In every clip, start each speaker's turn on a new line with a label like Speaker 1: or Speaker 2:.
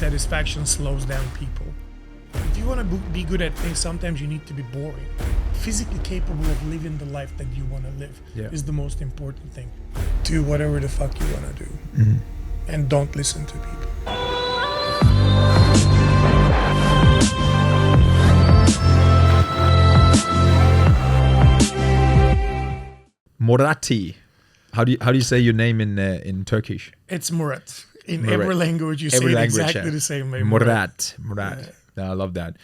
Speaker 1: satisfaction slows down people. If you want to be good at things, sometimes you need to be boring. Physically capable of living the life that you want to live is the most important thing. Do whatever the fuck you want to do. And don't listen to people.
Speaker 2: Murat. How do you say your name in Turkish?
Speaker 1: It's Murat. In
Speaker 2: Murat.
Speaker 1: every language, you say it exactly the same way.
Speaker 2: Murat. Yeah, I love that.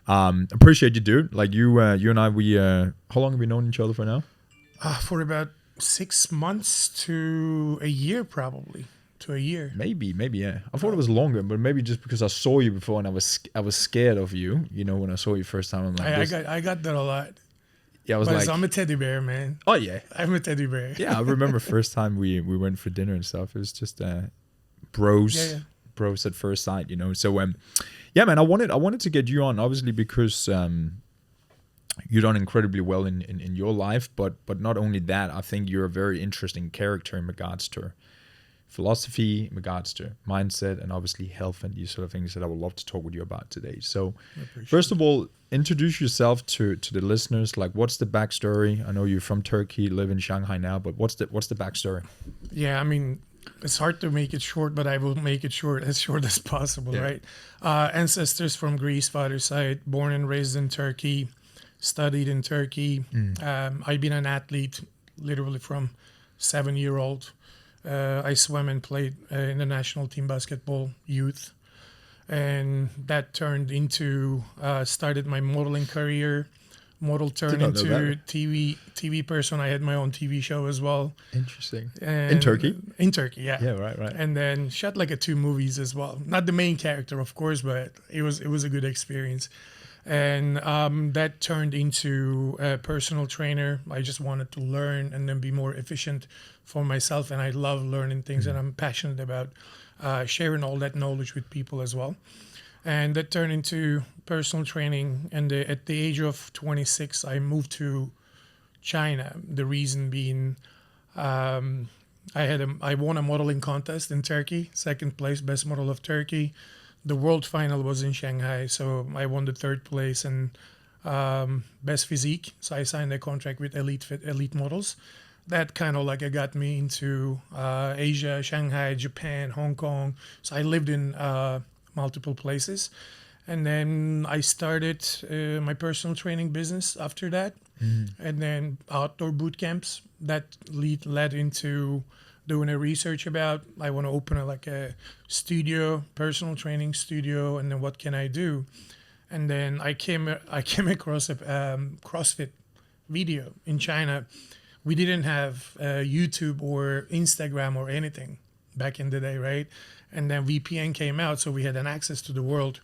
Speaker 2: Appreciate you, dude. Like you and I, we how long have we known each other for now?
Speaker 1: For about 6 months to a year, probably. To a year.
Speaker 2: Maybe, yeah. I thought it was longer, but maybe just because I saw you before and I was scared of you. You know, when I saw you first time, I'm like,
Speaker 1: I got that a lot.
Speaker 2: Yeah, I was like,
Speaker 1: I'm a teddy bear, man.
Speaker 2: Oh yeah,
Speaker 1: I'm a teddy bear.
Speaker 2: Yeah, I remember first time we went for dinner and stuff. It was just bros, bros at first sight, you know. So yeah, man, I wanted to get you on, obviously because you've done incredibly well in your life, but not only that, I think you're a very interesting character in regards to philosophy, in regards to mindset, and obviously health and these sort of things that I would love to talk with you about today. So first of all, introduce yourself to the listeners. Like, what's the backstory? I know you're from Turkey, live in Shanghai now, but what's the backstory?
Speaker 1: Yeah, I mean, it's hard to make it short, but I will make it short as possible, right? Ancestors from Greece, father's side, born and raised in Turkey, studied in Turkey. I've been an athlete literally from 7-year-old. I swam and played in the national team basketball youth. And that turned into, started my modeling career. Model turned into TV person. I had my own TV show as well.
Speaker 2: Interesting.
Speaker 1: And
Speaker 2: in Turkey?
Speaker 1: In Turkey, yeah.
Speaker 2: Yeah, right.
Speaker 1: And then shot like 2 movies as well. Not the main character, of course, but it was a good experience. And that turned into a personal trainer. I just wanted to learn and then be more efficient for myself. And I love learning things, and I'm passionate about sharing all that knowledge with people as well. And that turned into personal training. And at the age of 26, I moved to China. The reason being, I won a modeling contest in Turkey, 2nd place, best model of Turkey. The world final was in Shanghai, so I won the 3rd place and best physique. So I signed a contract with Elite Models. That kind of like got me into Asia, Shanghai, Japan, Hong Kong. So I lived in multiple places. And then I started my personal training business after that. And then outdoor boot camps. That led into doing a research about, I want to open a studio, personal training studio, and then what can I do? And then I came across a CrossFit video in China. We didn't have YouTube or Instagram or anything back in the day, right? And then VPN came out, so we had an access to the world.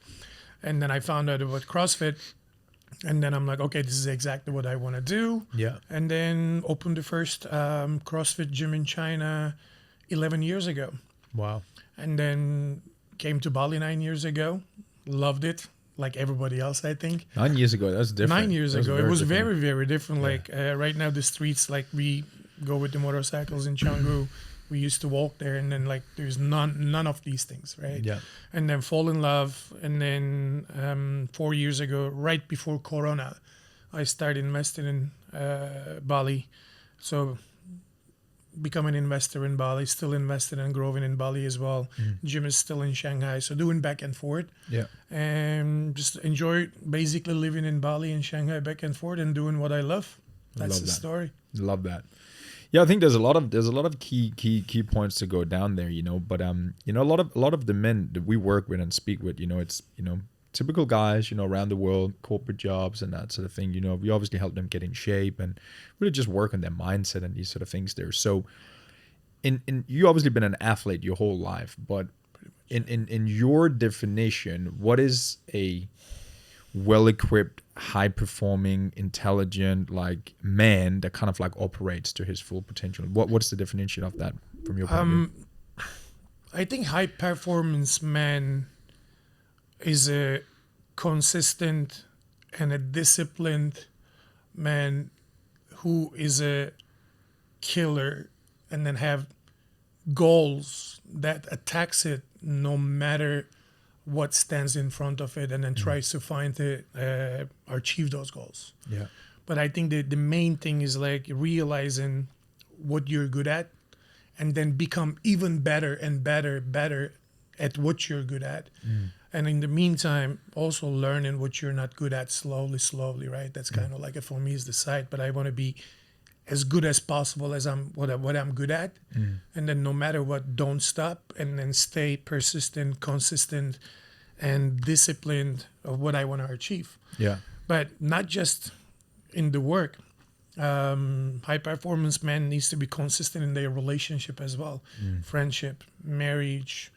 Speaker 1: And then I found out about CrossFit. And then I'm like, okay, this is exactly what I want to do.
Speaker 2: Yeah.
Speaker 1: And then opened the first CrossFit gym in China 11 years ago.
Speaker 2: Wow.
Speaker 1: And then came to Bali 9 years ago. Loved it, like everybody else, I think.
Speaker 2: 9 years ago, that's different.
Speaker 1: 9 years ago, it was
Speaker 2: different.
Speaker 1: very, very different.
Speaker 2: Yeah.
Speaker 1: Like right now, the streets, like we go with the motorcycles in Canggu. We used to walk there, and then like there's none of these things, right?
Speaker 2: Yeah.
Speaker 1: And then fall in love, and then 4 years ago, right before Corona, I started investing in Bali. So become an investor in Bali, still invested and growing in Bali as well. Gym is still in Shanghai, so doing back and forth.
Speaker 2: Yeah.
Speaker 1: And just enjoy basically living in Bali and Shanghai back and forth and doing what I love. That's the story.
Speaker 2: Love that. Yeah, I think there's a lot of key points to go down there, you know. But you know, a lot of the men that we work with and speak with, you know, it's, you know, typical guys, you know, around the world, corporate jobs and that sort of thing. You know, we obviously help them get in shape and really just work on their mindset and these sort of things there. So, in you obviously been an athlete your whole life, but in your definition, what is a well-equipped, high-performing, intelligent, like man that kind of like operates to his full potential? What's the definition of that from your point of view?
Speaker 1: I think high-performance man is a consistent and a disciplined man who is a killer and then have goals that attacks it no matter what stands in front of it and then tries to find it, or achieve those goals.
Speaker 2: Yeah.
Speaker 1: But I think the main thing is like realizing what you're good at and then become even better and better at what you're good at. And in the meantime, also learning what you're not good at slowly, right? That's kind of like, for me, is the side, but I want to be as good as possible as what I'm good at. And then no matter what, don't stop, and then stay persistent, consistent, and disciplined of what I want to achieve.
Speaker 2: Yeah.
Speaker 1: But not just in the work. High performance man needs to be consistent in their relationship as well. Friendship, marriage,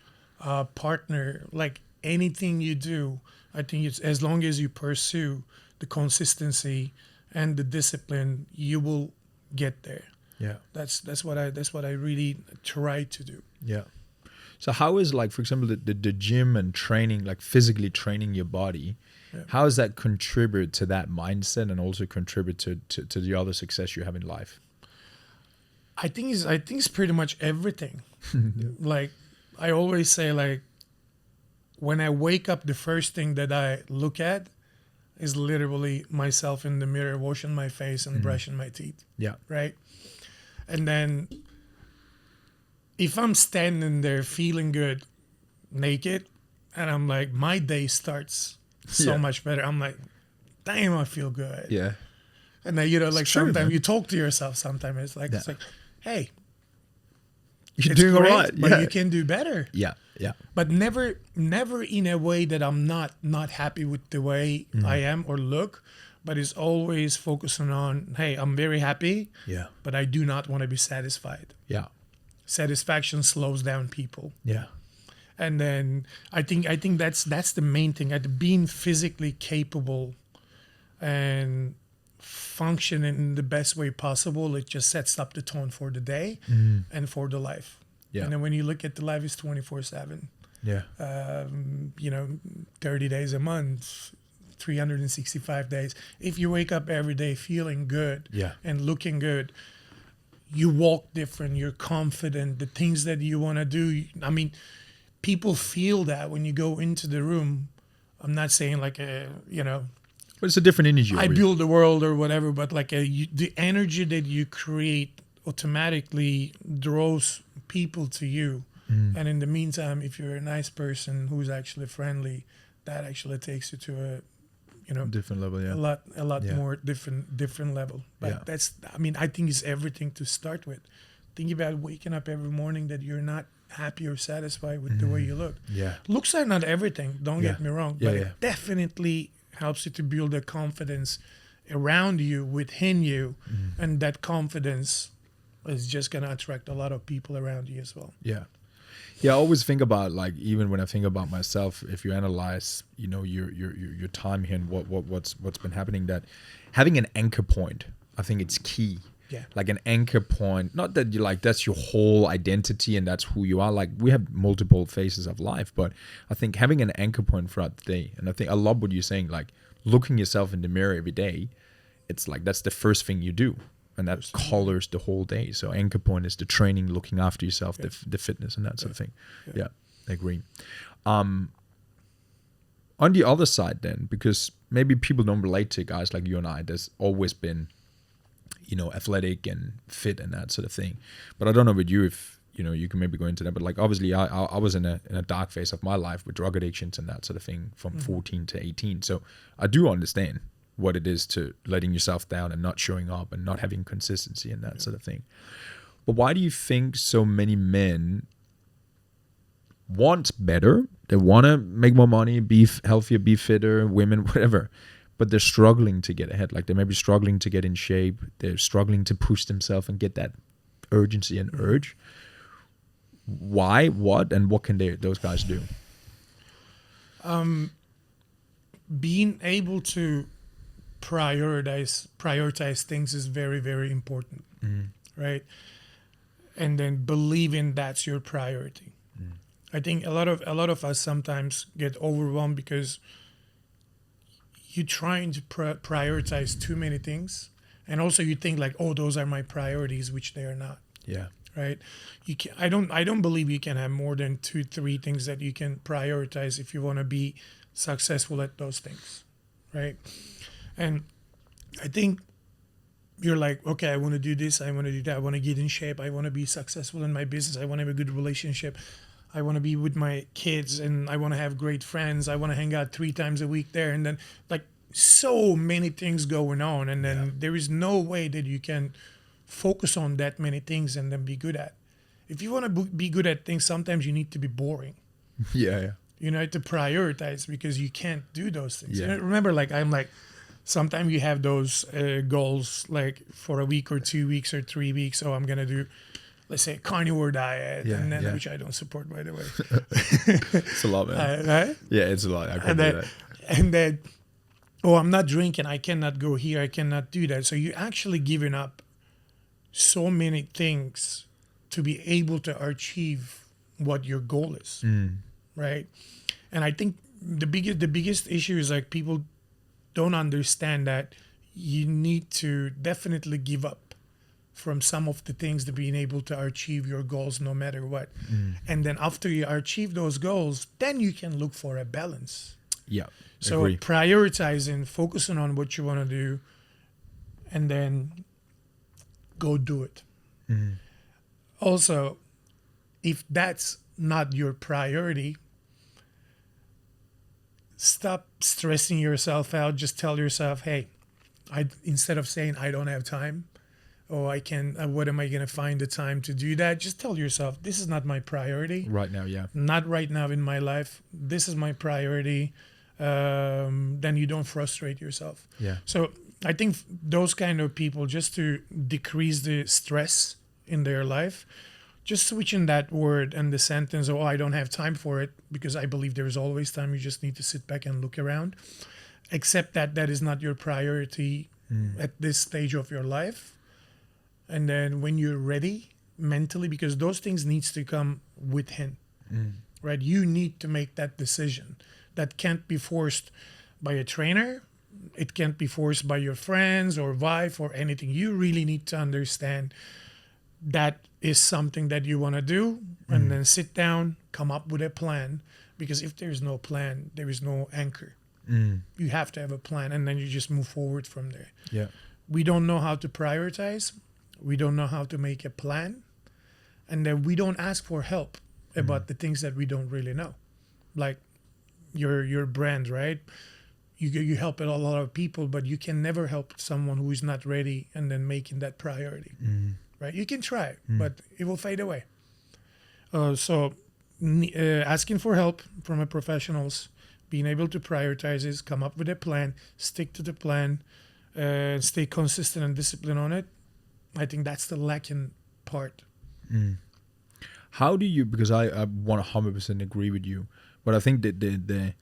Speaker 1: partner, like anything you do, I think it's as long as you pursue the consistency and the discipline, you will get there.
Speaker 2: Yeah.
Speaker 1: That's what I really try to do.
Speaker 2: Yeah. So how is, like, for example, the gym and training, like physically training your body, how does that contribute to that mindset and also contribute to the other success you have in life?
Speaker 1: I think it's pretty much everything. Like I always say, like when I wake up, the first thing that I look at is literally myself in the mirror, washing my face and brushing my teeth.
Speaker 2: Yeah.
Speaker 1: Right. And then if I'm standing there feeling good, naked, and I'm like, my day starts so much better. I'm like, damn, I feel good.
Speaker 2: Yeah.
Speaker 1: And then, like
Speaker 2: true,
Speaker 1: sometimes
Speaker 2: man.
Speaker 1: you talk to yourself. Sometimes it's like, hey,
Speaker 2: You're
Speaker 1: it's
Speaker 2: doing
Speaker 1: great,
Speaker 2: all right.
Speaker 1: but
Speaker 2: Yeah.
Speaker 1: you can do better.
Speaker 2: Yeah. Yeah.
Speaker 1: But never in a way that I'm not happy with the way I am or look, but it's always focusing on, hey, I'm very happy,
Speaker 2: Yeah.
Speaker 1: but I do not want to be satisfied.
Speaker 2: Yeah.
Speaker 1: Satisfaction slows down people.
Speaker 2: Yeah.
Speaker 1: And then I think that's the main thing. At being physically capable and functioning in the best way possible, it just sets up the tone for the day and for the life.
Speaker 2: Yeah.
Speaker 1: And then when you look at the life, is 24/7.
Speaker 2: Yeah.
Speaker 1: 30 days a month, 365 days. If you wake up every day feeling good
Speaker 2: Yeah.
Speaker 1: and looking good, you walk different, you're confident, the things that you want to do. I mean, people feel that when you go into the room. I'm not saying like
Speaker 2: But it's a different energy.
Speaker 1: I build the world or whatever, but like the energy that you create automatically draws people to you. And in the meantime, if you're a nice person who's actually friendly, that actually takes you to a
Speaker 2: different level. Yeah.
Speaker 1: a lot
Speaker 2: Yeah.
Speaker 1: more different level. But
Speaker 2: Yeah.
Speaker 1: I think it's everything to start with. Think about waking up every morning that you're not happy or satisfied with the way you look.
Speaker 2: Yeah.
Speaker 1: Looks are not everything, don't
Speaker 2: Yeah.
Speaker 1: get me wrong,
Speaker 2: Yeah,
Speaker 1: but
Speaker 2: yeah.
Speaker 1: it definitely helps you to build a confidence around you, within you, and that confidence is just going to attract a lot of people around you as well.
Speaker 2: Yeah. Yeah, I always think about, like, even when I think about myself, if you analyze, your time here and what's been happening, that having an anchor point, I think it's key.
Speaker 1: Yeah.
Speaker 2: Like an anchor point, not that you like that's your whole identity and that's who you are. Like, we have multiple phases of life, but I think having an anchor point throughout the day, and I think I love what you're saying, like looking yourself in the mirror every day, it's like that's the first thing you do. And that colors the whole day. So anchor point is the training, looking after yourself, the fitness and that sort of thing. Yeah, I agree. On the other side then, because maybe people don't relate to guys like you and I, there's always been, athletic and fit and that sort of thing. But I don't know about you, if, you can maybe go into that. But like, obviously I was in a dark phase of my life with drug addictions and that sort of thing from 14 to 18. So I do understand what it is to letting yourself down and not showing up and not having consistency and that sort of thing. But why do you think so many men want better? They want to make more money, be healthier, be fitter, women, whatever, but they're struggling to get ahead. Like, they may be struggling to get in shape. They're struggling to push themselves and get that urgency and urge. Why, what, and what can those guys do?
Speaker 1: Being able to prioritize things is very, very important, right? And then believing that's your priority. I think a lot of us sometimes get overwhelmed because you're trying to prioritize too many things, and also you think like, oh, those are my priorities, which they are not.
Speaker 2: Yeah.
Speaker 1: right? You can, I don't believe you can have more than 2 3 things that you can prioritize if you want to be successful at those things, right? And I think you're like, okay, I want to do this, I want to do that, I want to get in shape, I want to be successful in my business, I want to have a good relationship, I want to be with my kids, and I want to have great friends, I want to hang out 3 times a week there, and then like so many things going on, and then there is no way that you can focus on that many things and then be good at. If you want to be good at things, sometimes you need to be boring.
Speaker 2: Yeah.
Speaker 1: You know, to prioritize, because you can't do those things.
Speaker 2: Yeah.
Speaker 1: Remember, like I'm like, sometimes you have those goals like for a week or 2 weeks or 3 weeks. So I'm gonna do, let's say, carnivore diet,
Speaker 2: Yeah,
Speaker 1: and then
Speaker 2: yeah.
Speaker 1: which I don't support, by the way.
Speaker 2: It's a lot, man.
Speaker 1: Right?
Speaker 2: Yeah, it's a lot. I couldn't
Speaker 1: And
Speaker 2: do
Speaker 1: then,
Speaker 2: that.
Speaker 1: and then, oh, I'm not drinking. I cannot go here. I cannot do that. So you're actually giving up so many things to be able to achieve what your goal is, right? And I think the biggest issue is like people don't understand that you need to definitely give up from some of the things to being able to achieve your goals no matter what. And then after you achieve those goals, then you can look for a balance.
Speaker 2: Yeah.
Speaker 1: So
Speaker 2: Agree.
Speaker 1: prioritizing, focusing on what you want to do, and then go do it. Also, if that's not your priority, stop stressing yourself out. Just tell yourself, hey, instead of saying I don't have time, or I can, what am I going to find the time to do that? Just tell yourself, this is not my priority.
Speaker 2: Right now, yeah.
Speaker 1: Not right now in my life. This is my priority. Then you don't frustrate yourself.
Speaker 2: Yeah.
Speaker 1: So I think those kind of people, just to decrease the stress in their life, just switching that word and the sentence, oh, I don't have time for it, because I believe there is always time. You just need to sit back and look around. Accept that that is not your priority at this stage of your life. And then when you're ready mentally, because those things needs to come within, right? You need to make that decision. That can't be forced by a trainer. It can't be forced by your friends or wife or anything. You really need to understand that is something that you want to do, and then sit down, come up with a plan. Because if there's no plan, there is no anchor. You have to have a plan, and then you just move forward from there.
Speaker 2: Yeah.
Speaker 1: We don't know how to prioritize. We don't know how to make a plan. And then we don't ask for help about the things that we don't really know. Like your brand, right? You help a lot of people, but you can never help someone who is not ready and then making that priority, right? You can try, but it will fade away. So asking for help from a professionals, being able to prioritize is, come up with a plan, stick to the plan, stay consistent and disciplined on it. I think that's the lacking part.
Speaker 2: How do you, because I 100% agree with you, but I think that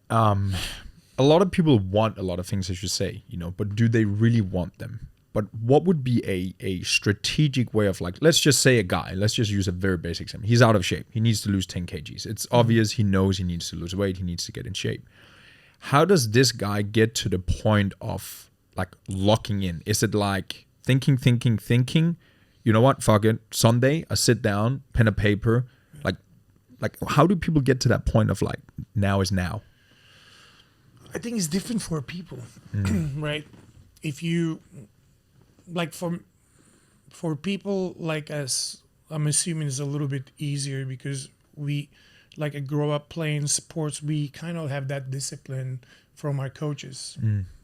Speaker 2: a lot of people want a lot of things, as you say, but do they really want them? But what would be a strategic way of, like, let's just say a guy, let's just use a very basic example. He's out of shape. He needs to lose 10 kgs. It's obvious. He knows he needs to lose weight. He needs to get in shape. How does this guy get to the point of, like, locking in? Is it like thinking? You know what? Fuck it. Sunday, I sit down, pen and paper. Like, how do people get to that point of, like, now is now?
Speaker 1: I think it's different for people, right? If you, like, for people like us, I'm assuming it's a little bit easier because we, like, grow up playing sports. We kind of have that discipline from our coaches,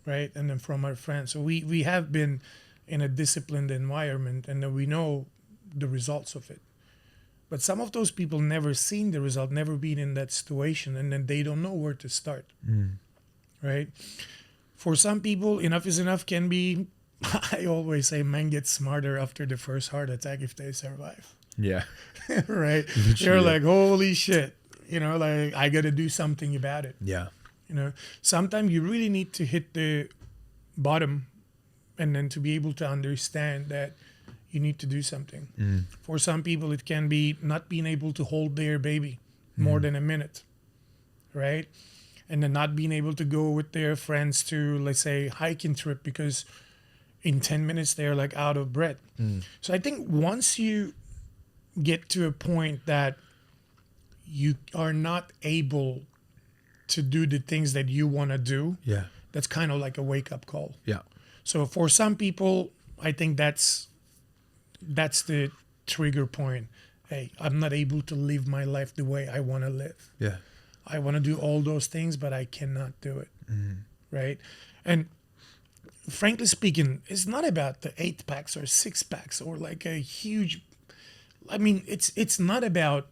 Speaker 1: right? And then from our friends. So we have been in a disciplined environment, and then we know the results of it. But some of those people never seen the result, never been in that situation, and then they don't know where to start, right? For some people, enough is enough can be, I always say, man gets smarter after the first heart attack if they survive,
Speaker 2: Yeah.
Speaker 1: right?
Speaker 2: Literally.
Speaker 1: They're like, holy shit, like, I got to do something about it.
Speaker 2: Yeah.
Speaker 1: Sometimes you really need to hit the bottom, and then to be able to understand that you need to do something. For some people, it can be not being able to hold their baby more than a minute, right? And then not being able to go with their friends to, let's say, hiking trip because in 10 minutes they're like out of breath. So I think once you get to a point that you are not able to do the things that you want to do,
Speaker 2: Yeah.
Speaker 1: that's kind of like a wake-up call.
Speaker 2: Yeah.
Speaker 1: So for some people, I think that's the trigger point. Hey, I'm not able to live my life the way I want to live.
Speaker 2: Yeah.
Speaker 1: I want to do all those things, but I cannot do it. Right? And frankly speaking, it's not about the 8-packs or 6-packs or like a huge. I mean, it's not about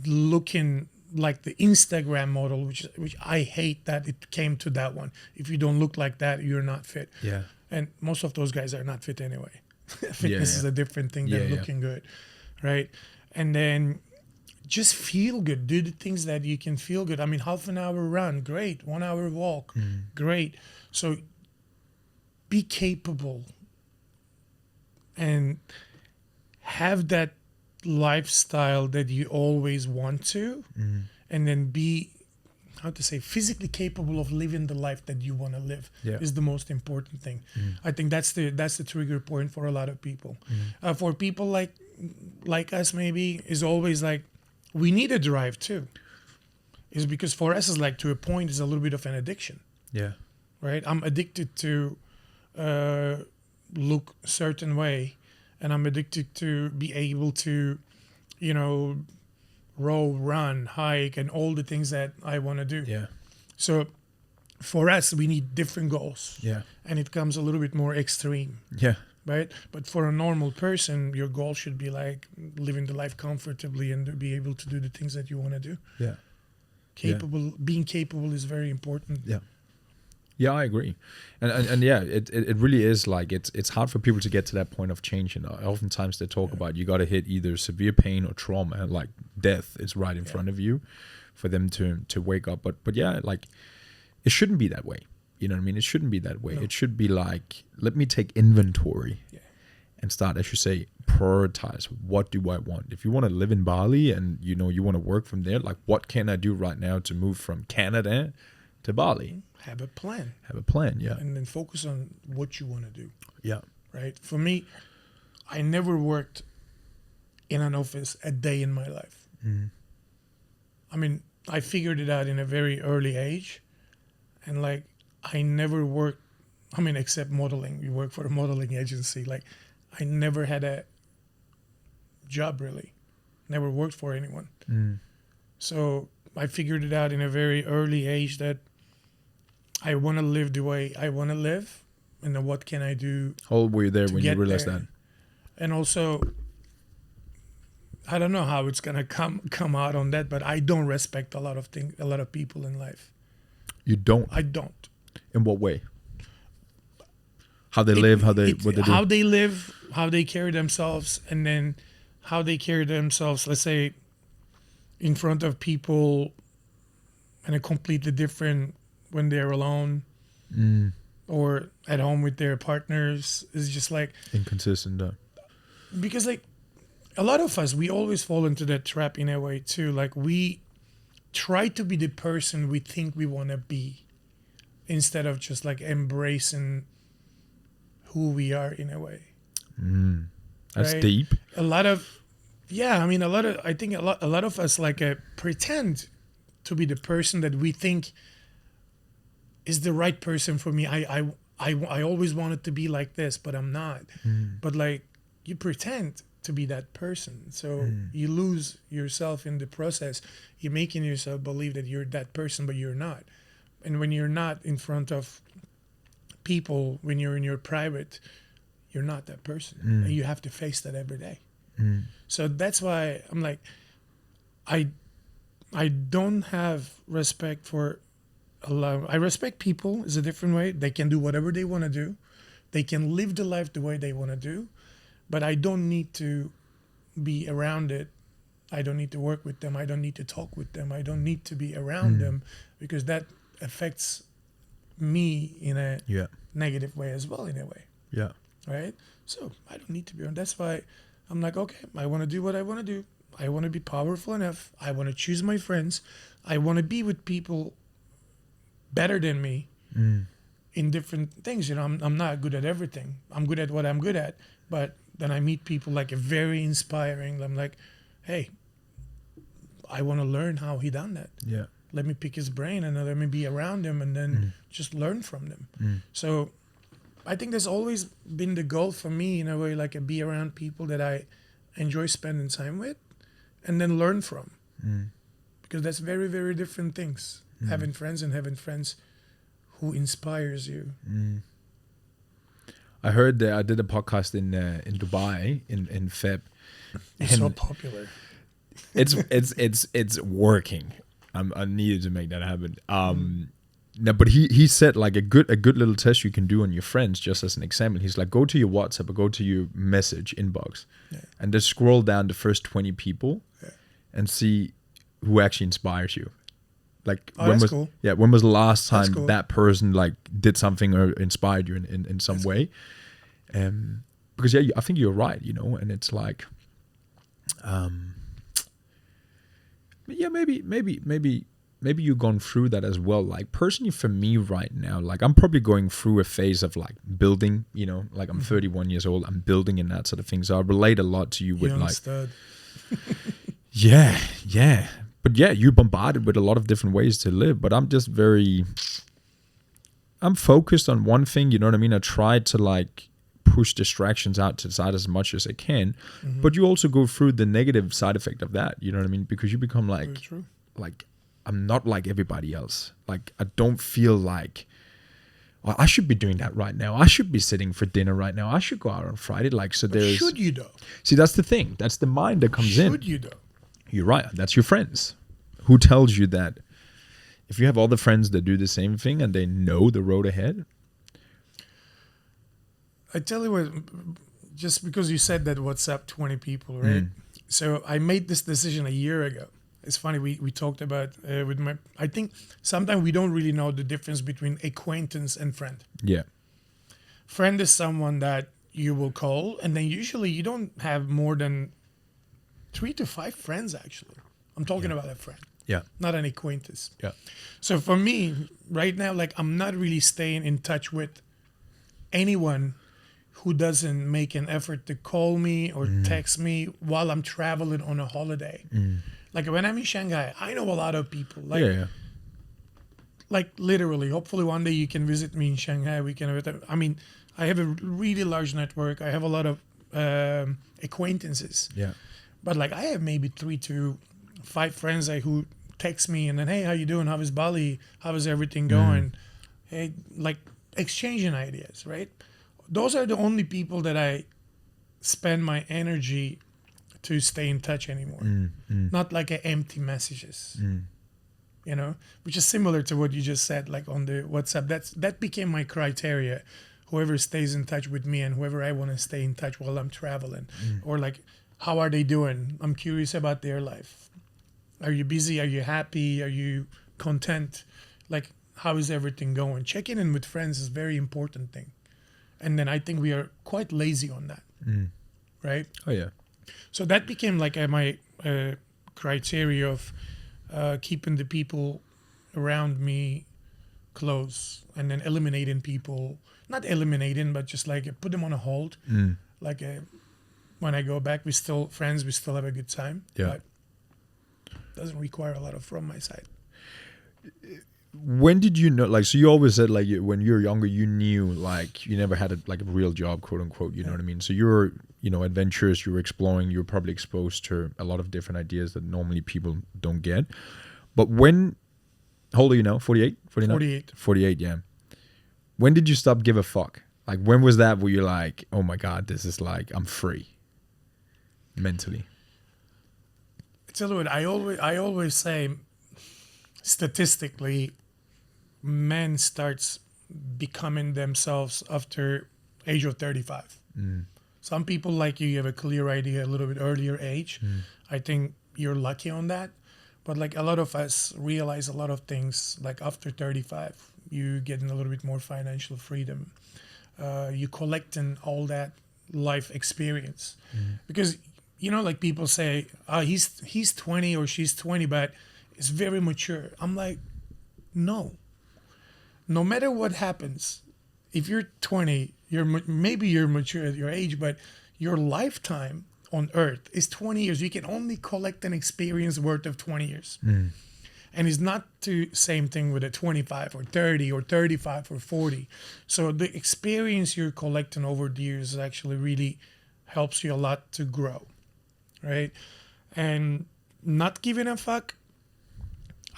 Speaker 1: looking like the Instagram model, which I hate that it came to that one. If you don't look like that, you're not fit.
Speaker 2: Yeah.
Speaker 1: And most of those guys are not fit anyway. Fitness
Speaker 2: Yeah.
Speaker 1: is a different thing than
Speaker 2: Yeah, yeah.
Speaker 1: looking good, right? And then just feel good. Do the things that you can feel good. I mean, half an hour run, great. 1 hour walk, great. So be capable and have that lifestyle that you always want to, and then be, how to say, physically capable of living the life that you want to live.
Speaker 2: Yeah.
Speaker 1: Is the most important thing. I think that's the trigger point for a lot of people. For people like us, maybe, is always like, we need a drive too. Is because for us, is like, to a point, is a little bit of an addiction,
Speaker 2: Yeah.
Speaker 1: right? I'm addicted to look a certain way, and I'm addicted to be able to, row, run, hike, and all the things that I want to do.
Speaker 2: Yeah.
Speaker 1: So for us, we need different goals,
Speaker 2: Yeah.
Speaker 1: and it comes a little bit more extreme,
Speaker 2: Yeah.
Speaker 1: right? But for a normal person, your goal should be like living the life comfortably and to be able to do the things that you want to do.
Speaker 2: Yeah.
Speaker 1: Being capable is very important.
Speaker 2: Yeah. Yeah, I agree, and yeah, it really is like it's hard for people to get to that point of change. Oftentimes they talk about you got to hit either severe pain or trauma, like death is right in front of you, for them to wake up. But yeah, like it shouldn't be that way. You know what I mean? It shouldn't be that way.
Speaker 1: No.
Speaker 2: It should be like, let me take inventory,
Speaker 1: Yeah.
Speaker 2: and start, as you say, prioritize. What do I want? If you want to live in Bali and you want to work from there, like what can I do right now to move from Canada to Bali?
Speaker 1: Have a plan,
Speaker 2: Have a plan, yeah.
Speaker 1: and then focus on what you want to do.
Speaker 2: Yeah.
Speaker 1: Right? For me, I never worked in an office a day in my life. I mean, I figured it out in a very early age, and like I never worked. I mean, except modeling. We work for a modeling agency. Like, I never had a job really. Never worked for anyone. So I figured it out in a very early age that I want to live the way I want to live, and then what can I do?
Speaker 2: How old were you there
Speaker 1: To
Speaker 2: when you
Speaker 1: get
Speaker 2: realized
Speaker 1: there.
Speaker 2: that?
Speaker 1: And also, I don't know how it's gonna come out on that, but I don't respect a lot of people in life.
Speaker 2: You don't?
Speaker 1: I don't.
Speaker 2: In what way? How they live, what they do?
Speaker 1: How they live, how they carry themselves, and then how they carry themselves, let's say, in front of people, and a completely different when they're alone or at home with their partners. Is just like,
Speaker 2: Inconsistent.
Speaker 1: because like a lot of us, we always fall into that trap in a way too. Like, we try to be the person we think we want to be, instead of just like embracing who we are in a way.
Speaker 2: That's
Speaker 1: Right.
Speaker 2: deep.
Speaker 1: I mean, I think a lot of us like pretend to be the person that we think is the right person for me. I always wanted to be like this, but I'm not. But like, you pretend to be that person, so you lose yourself in the process. You're making yourself believe that you're that person, but you're not. And when you're not in front of people, when you're in your private, you're not that person, and you have to face that every day. So that's why I'm like, I don't have respect for a lot. I respect people is a different way. They can do whatever they want to do. They can live the life the way they want to do, but I don't need to be around it. I don't need to work with them. I don't need to talk with them. I don't need to be around them, because that affects me in a
Speaker 2: Yeah.
Speaker 1: negative way as well, in a way.
Speaker 2: Yeah.
Speaker 1: Right? So I don't need to be around. That's why I'm like, okay, I want to do what I want to do. I want to be powerful enough. I want to choose my friends. I want to be with people better than me in different things. You know, I'm not good at everything. I'm good at what I'm good at. But then I meet people like very inspiring. I'm like, hey, I want to learn how he done that.
Speaker 2: Yeah.
Speaker 1: Let me pick his brain and let me be around him and then just learn from them. So I think that's always been the goal for me, in a way, like be around people that I enjoy spending time with and then learn from. Because that's very, very different things. Having friends and having friends who inspires you.
Speaker 2: I heard that I did a podcast in Dubai in Feb.
Speaker 1: It's so popular.
Speaker 2: It's working. I needed to make that happen. No, but he said like a good little test you can do on your friends, just as an example. He's like, go to your WhatsApp or go to your message inbox, and just scroll down the first 20 people, and see who actually inspires you. Like when was
Speaker 1: cool.
Speaker 2: when was the last time
Speaker 1: cool.
Speaker 2: that person like did something or inspired you in some way? Because I think you're right, you know, and it's like, maybe you've gone through that as well. Like personally for me right now, like I'm probably going through a phase of like building, you know, like I'm 31 years old, I'm building and that sort of thing. So I relate a lot to you with
Speaker 1: Young
Speaker 2: like,
Speaker 1: stud.
Speaker 2: yeah. But yeah, you're bombarded with a lot of different ways to live, but I'm focused on one thing, you know what I mean? I try to like push distractions out to the side as much as I can, but you also go through the negative side effect of that, you know what I mean? Because you become like,
Speaker 1: Very true.
Speaker 2: like I'm not like everybody else. Like I don't feel like, well, I should be doing that right now. I should be sitting for dinner right now. I should go out on Friday. Like, so
Speaker 1: But
Speaker 2: there's,
Speaker 1: should you though?
Speaker 2: see, that's the thing. That's the mind that comes in.
Speaker 1: Should you though?
Speaker 2: You're right. That's your friends. Who tells you that if you have all the friends that do the same thing and they know the road ahead?
Speaker 1: I tell you what, just because you said that WhatsApp 20 people, right? So I made this decision a year ago. It's funny, we talked about with my, I think sometimes we don't really know the difference between acquaintance and friend.
Speaker 2: Yeah.
Speaker 1: Friend is someone that you will call, and then usually you don't have more than 3 to 5 friends, actually. I'm talking about a friend,
Speaker 2: Yeah.
Speaker 1: not an acquaintance.
Speaker 2: Yeah.
Speaker 1: So for me, right now, like I'm not really staying in touch with anyone who doesn't make an effort to call me or text me while I'm traveling on a holiday. Like when I'm in Shanghai, I know a lot of people. Like,
Speaker 2: Yeah.
Speaker 1: like literally, hopefully one day you can visit me in Shanghai. We can, I mean, I have a really large network. I have a lot of acquaintances.
Speaker 2: Yeah.
Speaker 1: But like I have maybe 3 to 5 friends like, who text me and then, hey, how you doing? How is Bali? How is everything going? Hey, like exchanging ideas, right? Those are the only people that I spend my energy to stay in touch anymore. Not like empty messages, you know, which is similar to what you just said, like on the WhatsApp. That became my criteria. Whoever stays in touch with me and whoever I want to stay in touch while I'm traveling, or like, how are they doing? I'm curious about their life. Are you busy? Are you happy? Are you content? Like, how is everything going? Checking in with friends is a very important thing. And then I think we are quite lazy on that, right?
Speaker 2: Oh yeah.
Speaker 1: So that became like my criteria of keeping the people around me close, and then eliminating people, not eliminating, but just like put them on a hold. Like when I go back, we still friends, we still have a good time.
Speaker 2: Yeah.
Speaker 1: But doesn't require a lot of from my side.
Speaker 2: When did you know, like, so you always said like when you were younger, you knew like you never had a real job, quote unquote, you know what I mean? So you were, you know, adventurous, you were exploring, you were probably exposed to a lot of different ideas that normally people don't get. But when, how old are you now? 48? 49?
Speaker 1: 48.
Speaker 2: 48, yeah. When did you stop give a fuck? Like when was that where you're like, oh my God, this is like, I'm free mentally?
Speaker 1: Tell you what, I always say, statistically, men starts becoming themselves after age of 35. Some people like you have a clear idea a little bit earlier age. I think you're lucky on that. But like a lot of us realize a lot of things like after 35, you getting a little bit more financial freedom. You collecting all that life experience. Because, you know, like people say, he's 20 or she's 20, but it's very mature. I'm like, no. No matter what happens, if you're 20, maybe you're mature at your age, but your lifetime on Earth is 20 years. You can only collect an experience worth of 20 years. And it's not the same thing with a 25 or 30 or 35 or 40. So the experience you're collecting over the years actually really helps you a lot to grow, right? And not giving a fuck,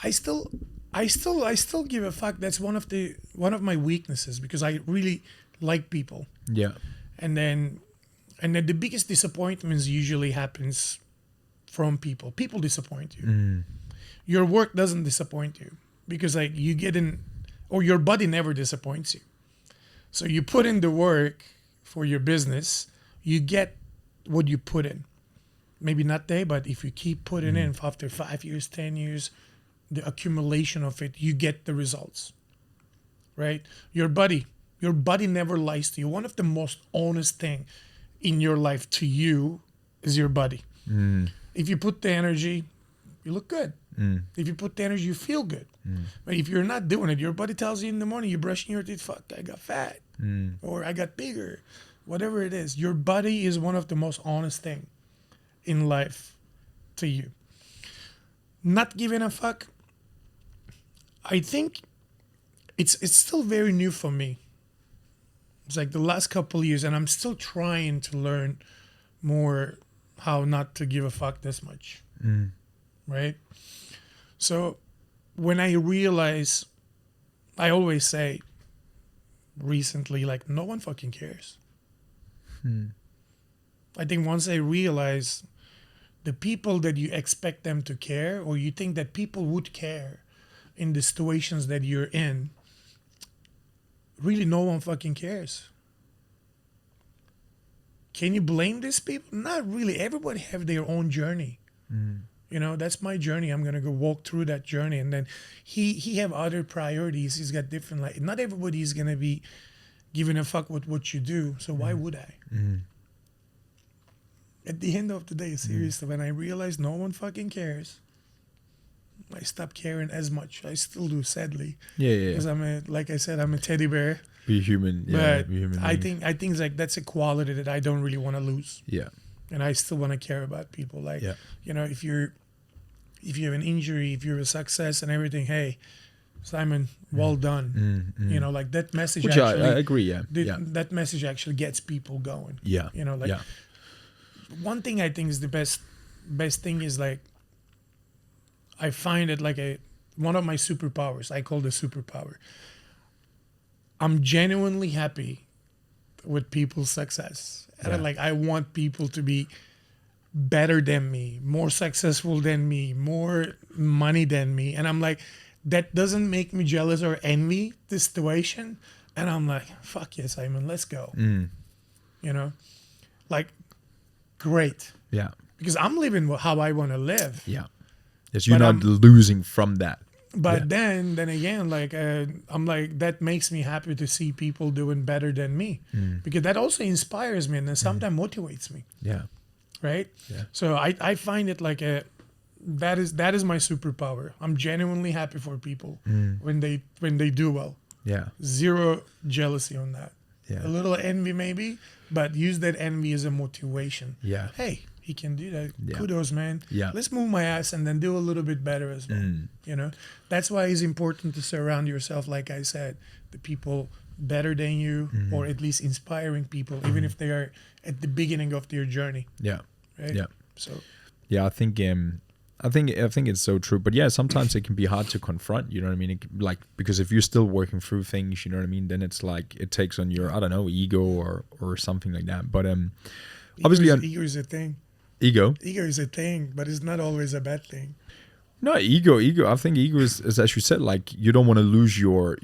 Speaker 1: I still give a fuck. That's one of my weaknesses, because I really like people.
Speaker 2: Yeah.
Speaker 1: And then the biggest disappointments usually happens from people. People disappoint you. Your work doesn't disappoint you, because like you get in, or your body never disappoints you. So you put in the work for your business, you get what you put in. Maybe not there, but if you keep putting in after 5 years, 10 years, the accumulation of it, you get the results, right? Your body never lies to you. One of the most honest thing in your life to you is your body. If you put the energy, you look good. If you put the energy, you feel good. But if you're not doing it, your body tells you in the morning, you're brushing your teeth, fuck, I got fat, or I got bigger, whatever it is. Your body is one of the most honest thing in life to you. Not giving a fuck, I think it's still very new for me. It's like the last couple of years, and I'm still trying to learn more how not to give a fuck this much, right? So when I realize, I always say recently, like, no one fucking cares. I think once I realize the people that you expect them to care, or you think that people would care in the situations that you're in, really no one fucking cares. Can you blame these people? Not really. Everybody have their own journey. You know, that's my journey. I'm gonna go walk through that journey, and then he have other priorities. He's got different, like, not everybody is gonna be giving a fuck with what you do. So why would I? At the end of the day, seriously, when I realized no one fucking cares, I stopped caring as much. I still do, sadly.
Speaker 2: Yeah.
Speaker 1: Because like I said, I'm a teddy bear.
Speaker 2: Be human. Yeah.
Speaker 1: But
Speaker 2: Be human.
Speaker 1: I think it's like that's a quality that I don't really want to lose.
Speaker 2: Yeah.
Speaker 1: And I still want to care about people. Like,
Speaker 2: Yeah.
Speaker 1: you know, if you have an injury, if you're a success and everything, hey, Simon, well done. You know, like that message.
Speaker 2: Which
Speaker 1: actually,
Speaker 2: I agree. Yeah.
Speaker 1: That message actually gets people going.
Speaker 2: Yeah.
Speaker 1: You know, like one thing I think is the best thing is, like, I find it like one of my superpowers. I call the superpower. I'm genuinely happy with people's success. And I want people to be better than me, more successful than me, more money than me. And I'm like, that doesn't make me jealous or envy the situation. And I'm like, fuck yes, Simon, let's go. You know, like, great.
Speaker 2: Yeah.
Speaker 1: Because I'm living how I want to live.
Speaker 2: Yeah. Yes, you're
Speaker 1: But
Speaker 2: not losing from that.
Speaker 1: But then again, like, I'm like, that makes me happy to see people doing better than me, because that also inspires me and then sometimes motivates me.
Speaker 2: Yeah.
Speaker 1: Right.
Speaker 2: Yeah.
Speaker 1: So I find it like that is my superpower. I'm genuinely happy for people when they do well.
Speaker 2: Yeah.
Speaker 1: Zero jealousy on that.
Speaker 2: Yeah.
Speaker 1: A little envy maybe, but use that envy as a motivation.
Speaker 2: Yeah.
Speaker 1: Hey, he can do that.
Speaker 2: Yeah.
Speaker 1: Kudos, man.
Speaker 2: Yeah.
Speaker 1: Let's move my ass and then do a little bit better as well. You know, that's why it's important to surround yourself, like I said, the people better than you, or at least inspiring people, even if they are at the beginning of their journey.
Speaker 2: Yeah.
Speaker 1: Right.
Speaker 2: Yeah.
Speaker 1: So.
Speaker 2: Yeah, I think it's so true. But yeah, sometimes it can be hard to confront. You know what I mean? Like, because if you're still working through things, you know what I mean, then it's like it takes on your, I don't know, ego or something like that. But obviously,
Speaker 1: ego is a thing.
Speaker 2: Ego
Speaker 1: is a thing, but it's not always a bad thing.
Speaker 2: No, ego. I think ego is as you said, like, you don't want to lose your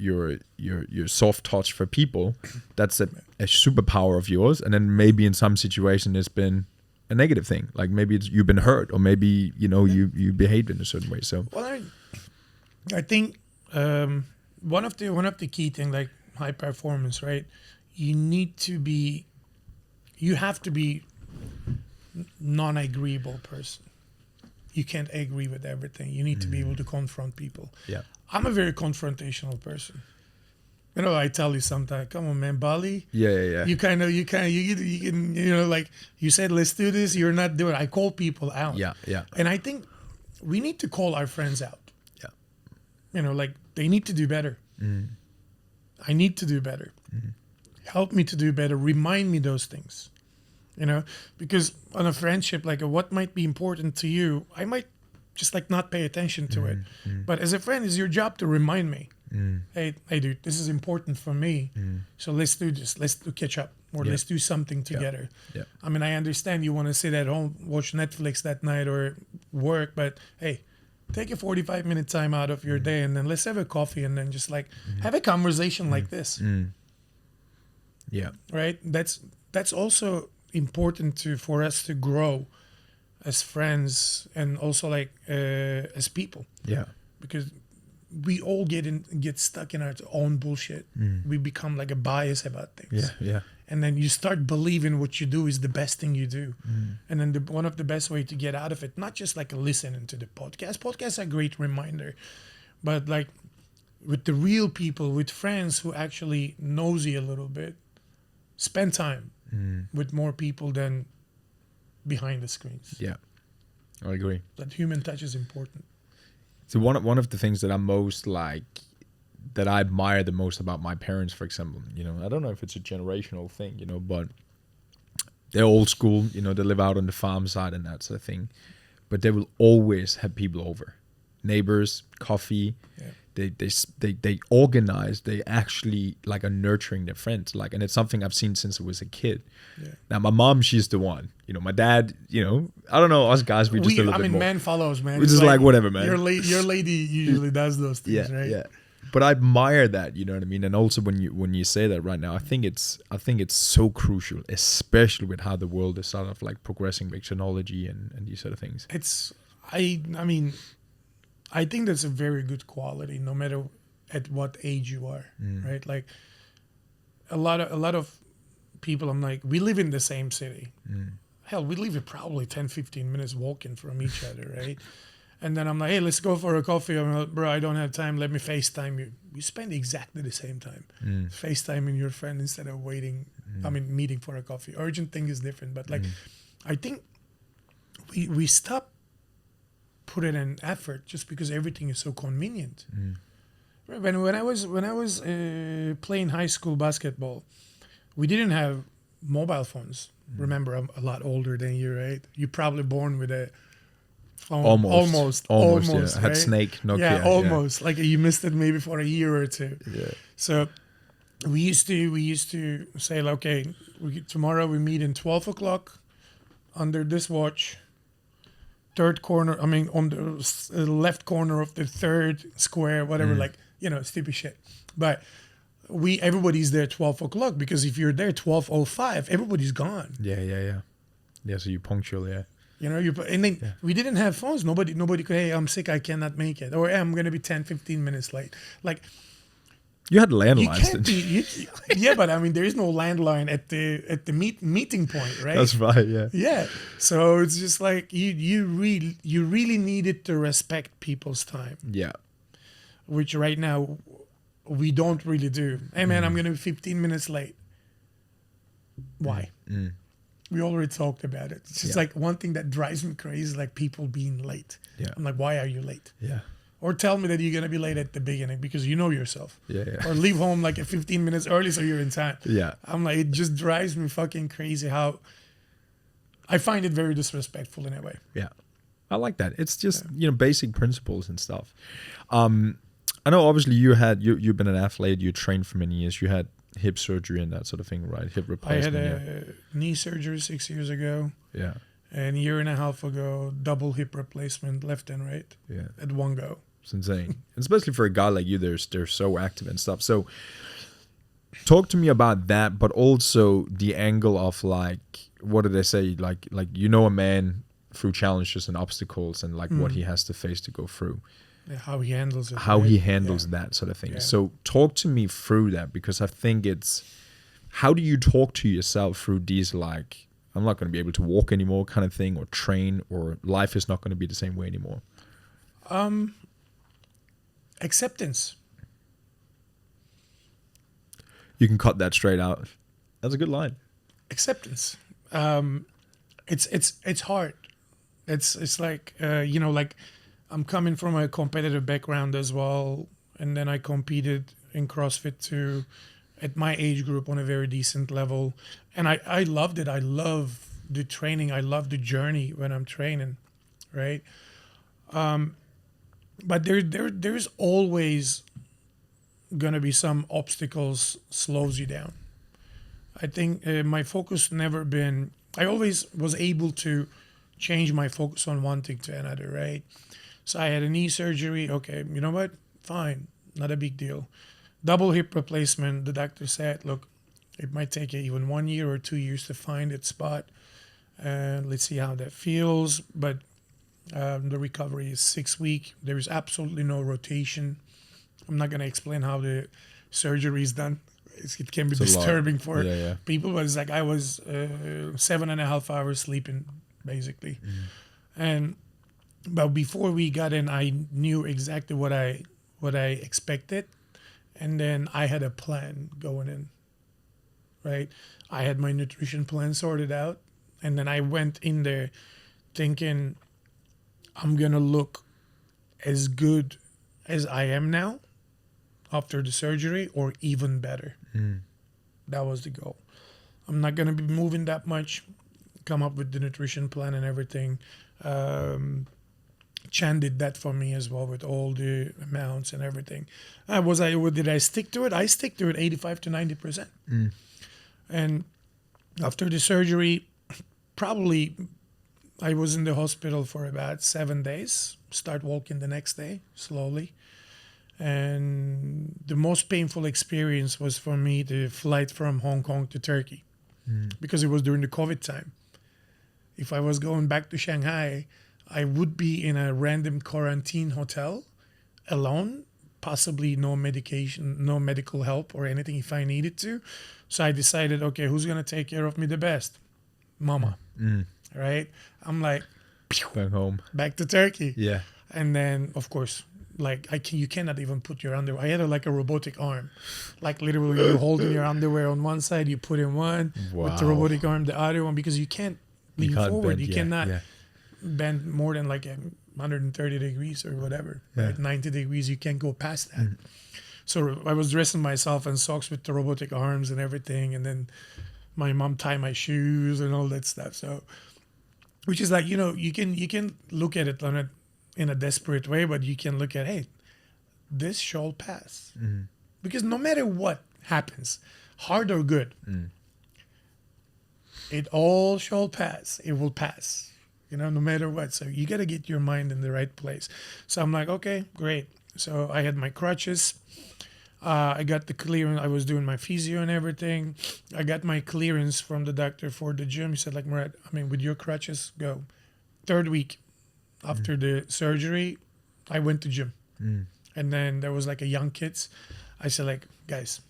Speaker 2: soft touch for people. That's a superpower of yours. And then maybe in some situation it's been a negative thing. Like maybe you've been hurt, or maybe, you know, you behaved in a certain way. So
Speaker 1: well, I think one of the key things, like high performance, right? You have to be non-agreeable person. You can't agree with everything. You need to be able to confront people.
Speaker 2: Yeah.
Speaker 1: I'm a very confrontational person. You know, I tell you sometimes, come on, man, Bali.
Speaker 2: Yeah.
Speaker 1: You kind of, you can, like you said, let's do this. You're not doing it. I call people out.
Speaker 2: Yeah.
Speaker 1: And I think we need to call our friends out.
Speaker 2: Yeah.
Speaker 1: You know, like they need to do better. I need to do better. Help me to do better. Remind me those things. You know, because on a friendship, like what might be important to you, I might just like not pay attention to it. But as a friend, it's your job to remind me. Hey, dude, this is important for me. So let's do this. Let's do catch up, or let's do something together.
Speaker 2: Yeah.
Speaker 1: I mean, I understand you want to sit at home, watch Netflix that night, or work, but hey, take a 45-minute time out of your day, and then let's have a coffee, and then just like have a conversation like this.
Speaker 2: Yeah.
Speaker 1: Right? That's also important for us to grow as friends and also like as people,
Speaker 2: Yeah.
Speaker 1: because we all get stuck in our own bullshit. We become like a bias about things.
Speaker 2: Yeah.
Speaker 1: And then you start believing what you do is the best thing you do. And then one of the best way to get out of it, not just like listening to the podcast. Podcasts are a great reminder, but like with the real people, with friends who actually knows you a little bit, spend time with more people than behind the screens.
Speaker 2: Yeah. I agree.
Speaker 1: That human touch is important.
Speaker 2: So one of the things that I'm most like, that I admire the most about my parents, for example, you know, I don't know if it's a generational thing, you know, but they're old school, you know, they live out on the farm side and that sort of thing, but they will always have people over, neighbors, coffee.
Speaker 1: Yeah.
Speaker 2: They organize, they actually like are nurturing their friends, like, and it's something I've seen since I was a kid.
Speaker 1: Yeah.
Speaker 2: Now my mom, she's the one, you know, my dad, you know, I don't know, us guys, we just a little bit more.
Speaker 1: Man follows, man.
Speaker 2: Which is like whatever, man.
Speaker 1: Your lady usually does those things, right?
Speaker 2: Yeah. But I admire that, you know what I mean? And also when you say that right now, I think it's so crucial, especially with how the world is sort of like progressing with technology and these sort of things.
Speaker 1: I mean, I think that's a very good quality, no matter at what age you are, right? Like a lot of people, I'm like, we live in the same city. Hell, we live probably 10, 15 minutes walking from each other, right? And then I'm like, hey, let's go for a coffee. I'm like, bro, I don't have time. Let me FaceTime you. We spend exactly the same time. FaceTiming your friend instead of waiting, meeting for a coffee. Urgent thing is different. But like, I think we stop putting in effort just because everything is so convenient. When I was playing high school basketball, we didn't have mobile phones. Remember, I'm a lot older than you, right? You're probably born with a phone. Almost.
Speaker 2: Yeah. I had
Speaker 1: right?
Speaker 2: Snake, Nokia.
Speaker 1: Yeah, almost. Like you missed it maybe for a year or two.
Speaker 2: Yeah.
Speaker 1: So we used to say, like, okay, tomorrow we meet in 12 o'clock under this watch. Third corner, on the left corner of the third square, whatever, like, you know, stupid shit. But everybody's there 12 o'clock, because if you're there 12:05, everybody's gone.
Speaker 2: Yeah. Yeah, so you're punctual, yeah.
Speaker 1: You know, and then we didn't have phones. Nobody could, hey, I'm sick, I cannot make it. Or, hey, I'm going to be 10, 15 minutes late. Like,
Speaker 2: you had
Speaker 1: you
Speaker 2: landlines,
Speaker 1: can't
Speaker 2: didn't you?
Speaker 1: yeah, but I mean, there is no landline at the meeting point, right?
Speaker 2: That's right, yeah.
Speaker 1: Yeah. So it's just like you really needed to respect people's time,
Speaker 2: Yeah.
Speaker 1: which right now we don't really do. Hey man, I'm gonna be 15 minutes late. Why? We already talked about it. It's just like one thing that drives me crazy is like people being late.
Speaker 2: Yeah.
Speaker 1: I'm like, why are you late?
Speaker 2: Yeah.
Speaker 1: Or tell me that you're gonna be late at the beginning because you know yourself.
Speaker 2: Yeah.
Speaker 1: Or leave home like 15 minutes early so you're in time.
Speaker 2: Yeah.
Speaker 1: I'm like, it just drives me fucking crazy how I find it very disrespectful in a way.
Speaker 2: Yeah. I like that. It's just, you know, basic principles and stuff. I know obviously you've been an athlete, you trained for many years, you had hip surgery and that sort of thing, right? Hip
Speaker 1: I
Speaker 2: replacement.
Speaker 1: had a knee surgery 6 years ago.
Speaker 2: Yeah.
Speaker 1: And a year and a half ago, double hip replacement, left and right,
Speaker 2: Yeah.
Speaker 1: at one go.
Speaker 2: It's insane. And especially for a guy like you, they're so active and stuff. So talk to me about that, but also the angle of like, what did they say? Like, you know, a man through challenges and obstacles and like what he has to face to go through.
Speaker 1: Yeah, how he handles it.
Speaker 2: How
Speaker 1: right?
Speaker 2: he handles that sort of thing.
Speaker 1: Yeah.
Speaker 2: So talk to me through that, because I think how do you talk to yourself through these, like, I'm not going to be able to walk anymore kind of thing, or train, or life is not going to be the same way anymore?
Speaker 1: Acceptance.
Speaker 2: You can cut that straight out. That's a good line.
Speaker 1: Acceptance. It's hard. It's like like I'm coming from a competitive background as well, and then I competed in CrossFit too, at my age group on a very decent level, and I loved it. I love the training. I love the journey when I'm training, right? But there's always gonna be some obstacles slows you down. I think my focus never been. I always was able to change my focus on one thing to another, right? So I had a knee surgery. Okay, you know what? Fine, not a big deal. Double hip replacement. The doctor said, look, it might take you even 1 year or 2 years to find its spot, and let's see how that feels. But the recovery is 6 weeks. There is absolutely no rotation. I'm not gonna explain how the surgery is done. It can be
Speaker 2: It's a lot.
Speaker 1: disturbing for
Speaker 2: Yeah.
Speaker 1: people, but it's like I was 7.5 hours sleeping basically, and but before we got in, I knew exactly what I expected, and then I had a plan going in. Right, I had my nutrition plan sorted out, and then I went in there thinking I'm gonna look as good as I am now after the surgery, or even better. That was the goal. I'm not gonna be moving that much. Come up with the nutrition plan and everything. Chan did that for me as well with all the amounts and everything. Did I stick to it? I stick to it 85 to 90%. And after the surgery, probably I was in the hospital for about 7 days. Start walking the next day slowly. And the most painful experience was for me the flight from Hong Kong to Turkey, because it was during the COVID time. If I was going back to Shanghai, I would be in a random quarantine hotel alone, possibly no medication, no medical help or anything if I needed to. So I decided, okay, who's going to take care of me the best? Mama. Right? I'm like, pew,
Speaker 2: Back home.
Speaker 1: back to Turkey.
Speaker 2: Yeah.
Speaker 1: And then, of course, like you cannot even put your underwear. I had like a robotic arm, like literally you're holding your underwear on one side, you put in one with the
Speaker 2: Wow.
Speaker 1: robotic arm, the other one, because you can't lean forward. You cannot bend more than like 130 degrees or whatever.
Speaker 2: Yeah.
Speaker 1: Right? 90 degrees, you can't go past that. So I was dressing myself in socks with the robotic arms and everything, and then my mom tied my shoes and all that stuff. So, which is like, you can look at it in a desperate way, but you can look at, hey, this shall pass. Because no matter what happens, hard or good, it all shall pass. It will pass, no matter what. So you got to get your mind in the right place. So I'm like, okay, great. So I had my crutches. I got the clearance. I was doing my physio and everything. I got my clearance from the doctor for the gym. He said, like, Murat, with your crutches, go. 3rd week after the surgery, I went to gym. And then there was like a young kids. I said, like, guys,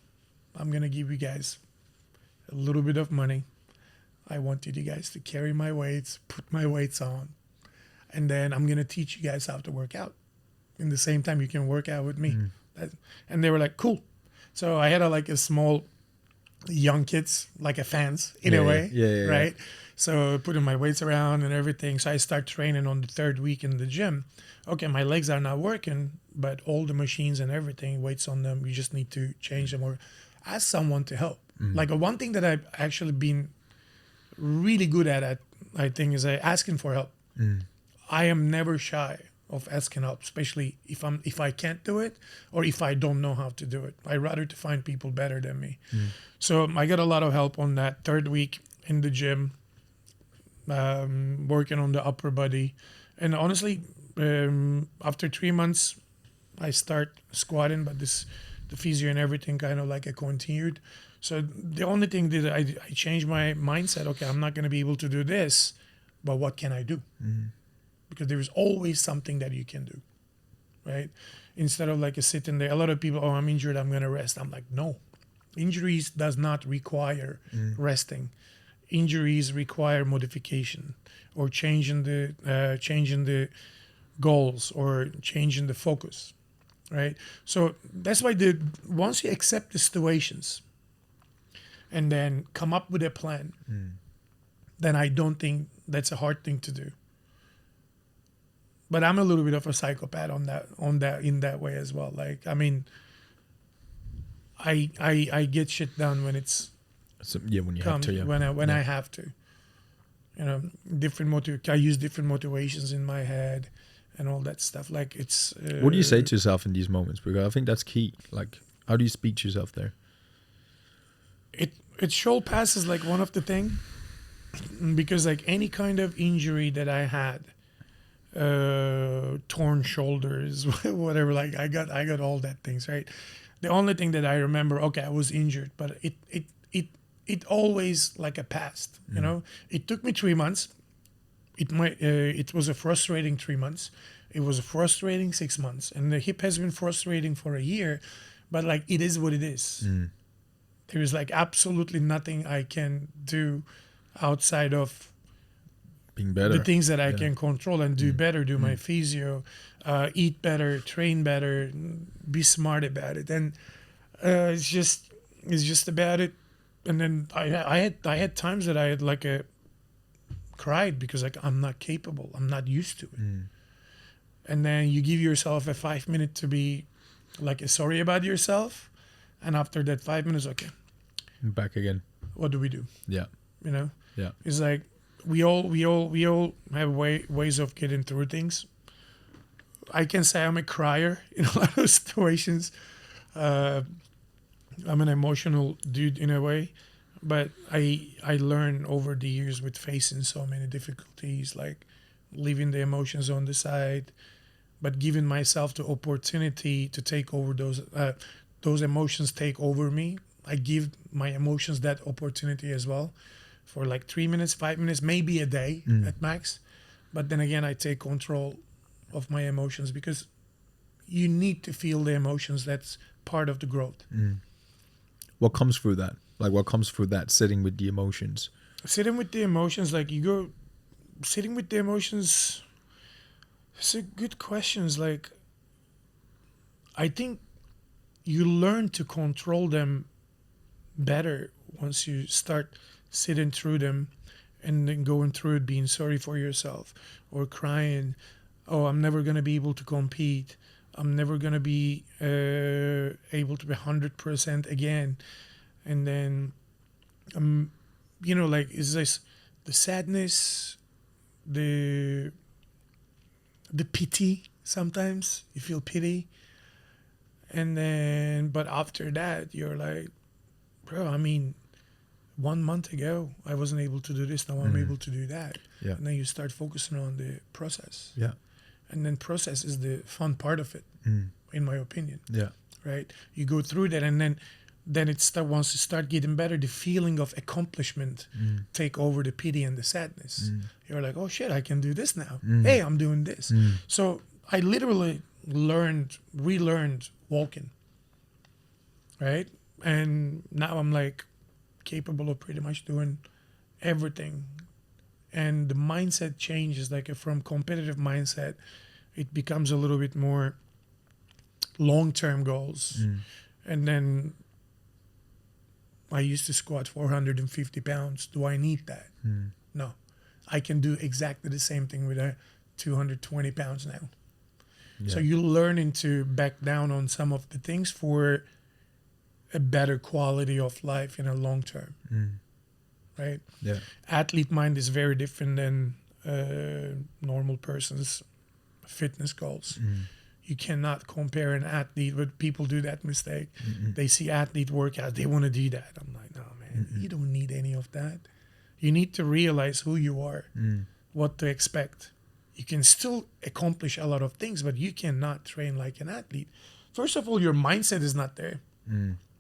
Speaker 1: I'm going to give you guys a little bit of money. I want you guys to carry my weights, put my weights on. And then I'm going to teach you guys how to work out. In the same time, you can work out with me. And they were like, cool. So I had a small young kids, like a fans in a way, right? So putting my weights around and everything. So I start training on the 3rd week in the gym. Okay, my legs are not working, but all the machines and everything, weights on them, you just need to change them or ask someone to help. Like one thing that I've actually been really good at, I think, is asking for help. I am never shy of asking help, especially if I can't do it or if I don't know how to do it. I rather to find people better than me. So I got a lot of help on that 3rd week in the gym, working on the upper body. And honestly, after 3 months, I start squatting, but the physio and everything kind of like I continued. So the only thing that I changed my mindset. Okay, I'm not going to be able to do this, but what can I do? Because there is always something that you can do, right? Instead of like sitting there, a lot of people, oh, I'm injured, I'm going to rest. I'm like, no, injuries does not require resting. Injuries require modification or changing the goals or changing the focus, right? So that's why once you accept the situations, and then come up with a plan, then I don't think that's a hard thing to do. But I'm a little bit of a psychopath in that way as well. Like, I mean, I get shit done when it's
Speaker 2: So, yeah, when you have
Speaker 1: comes
Speaker 2: to, yeah.
Speaker 1: when
Speaker 2: Yeah.
Speaker 1: I have to. You know, I use different motivations in my head and all that stuff. Like, it's
Speaker 2: What do you say to yourself in these moments? Because I think that's key. Like, how do you speak to yourself there?
Speaker 1: it show passes like one of the thing, because like any kind of injury that I had, torn shoulders, whatever, like I got all that things, right? The only thing that I remember, okay, I was injured, but it always like a past, you know. It took me 3 months. It was a frustrating 3 months. It was a frustrating 6 months, and the hip has been frustrating for a year, but like it is what it is. There is like absolutely nothing I can do outside of
Speaker 2: Being better.
Speaker 1: the things that I
Speaker 2: Yeah.
Speaker 1: can control and do better, do my physio, eat better, train better, be smart about it. And it's just about it. And then I had times that I had like cried because like I'm not capable. I'm not used to it. And then you give yourself a 5 minute to be like sorry about yourself. And after that 5 minutes, okay,
Speaker 2: Back again.
Speaker 1: what do we do?
Speaker 2: Yeah.
Speaker 1: You know?
Speaker 2: Yeah.
Speaker 1: It's like we all have ways of getting through things. I can say I'm a crier in a lot of situations. I'm an emotional dude in a way, but I learn over the years with facing so many difficulties, like leaving the emotions on the side, but giving myself the opportunity to take over those emotions take over me. I give my emotions that opportunity as well for like 3 minutes, 5 minutes, maybe a day at max. But then again, I take control of my emotions because you need to feel the emotions. That's part of the growth.
Speaker 2: What comes through that? Like, what comes through that sitting with the emotions?
Speaker 1: Sitting with the emotions, like you go, sitting with the emotions, it's a good questions. Like, I think you learn to control them better once you start sitting through them and then going through it, being sorry for yourself or crying, oh, I'm never going to be able to compete. I'm never going to be able to be 100% again. And then, you know, like, is this the sadness, the pity? Sometimes you feel pity. And then, but after that, you're like, bro, I mean, 1 month ago, I wasn't able to do this. Now I'm able to do that.
Speaker 2: Yeah.
Speaker 1: And then you start focusing on the process.
Speaker 2: Yeah.
Speaker 1: And then process is the fun part of it, in my opinion,
Speaker 2: Yeah.
Speaker 1: right? You go through that, and then once you start getting better, the feeling of accomplishment take over the pity and the sadness. You're like, oh shit, I can do this now. Hey, I'm doing this. So I literally relearned walking, right? And now I'm like capable of pretty much doing everything. And the mindset changes, like from competitive mindset, it becomes a little bit more long-term goals. And then I used to squat 450 pounds. Do I need that? No. I can do exactly the same thing with a 220 pounds now.
Speaker 2: Yeah.
Speaker 1: So you're learning to back down on some of the things for a better quality of life in a long term, right?
Speaker 2: Yeah.
Speaker 1: Athlete mind is very different than normal person's fitness goals. You cannot compare an athlete, but people do that mistake. They see athlete workout, they want to do that. I'm like, no, man, you don't need any of that. You need to realize who you are, what to expect. You can still accomplish a lot of things, but you cannot train like an athlete. First of all, your mindset is not there.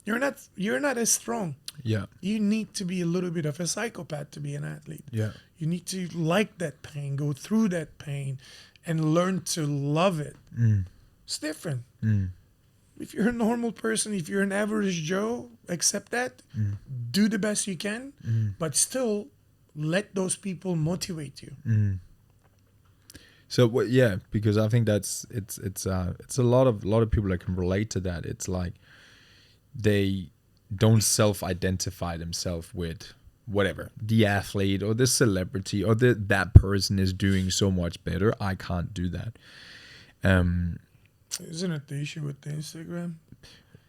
Speaker 1: You're not as strong.
Speaker 2: Yeah.
Speaker 1: You need to be a little bit of a psychopath to be an athlete.
Speaker 2: Yeah.
Speaker 1: You need to like that pain, go through that pain, and learn to love it. It's different. If you're a normal person, if you're an average Joe, accept that. Do the best you can, but still let those people motivate you.
Speaker 2: So what? Yeah, because I think it's a lot of people that can relate to that. It's like they don't self-identify themselves with whatever the athlete or the celebrity or that person is doing so much better. I can't do that.
Speaker 1: Isn't it the issue with the Instagram?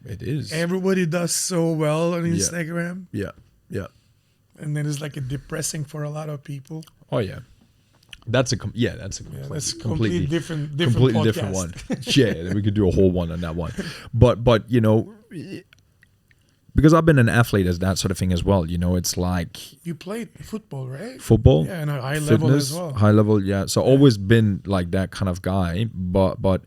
Speaker 2: It is.
Speaker 1: Everybody does so well on Instagram,
Speaker 2: Yeah.
Speaker 1: and then it's like a depressing for a lot of people.
Speaker 2: Oh yeah. That's a
Speaker 1: Yeah, that's completely different
Speaker 2: completely
Speaker 1: podcast.
Speaker 2: different one. Yeah, we could do a whole one on that one. But you know, because I've been an athlete as that sort of thing as well. You know, it's like
Speaker 1: You played football, right?
Speaker 2: football,
Speaker 1: Yeah, and a high level as well.
Speaker 2: high level. Yeah, so always been like that kind of guy. But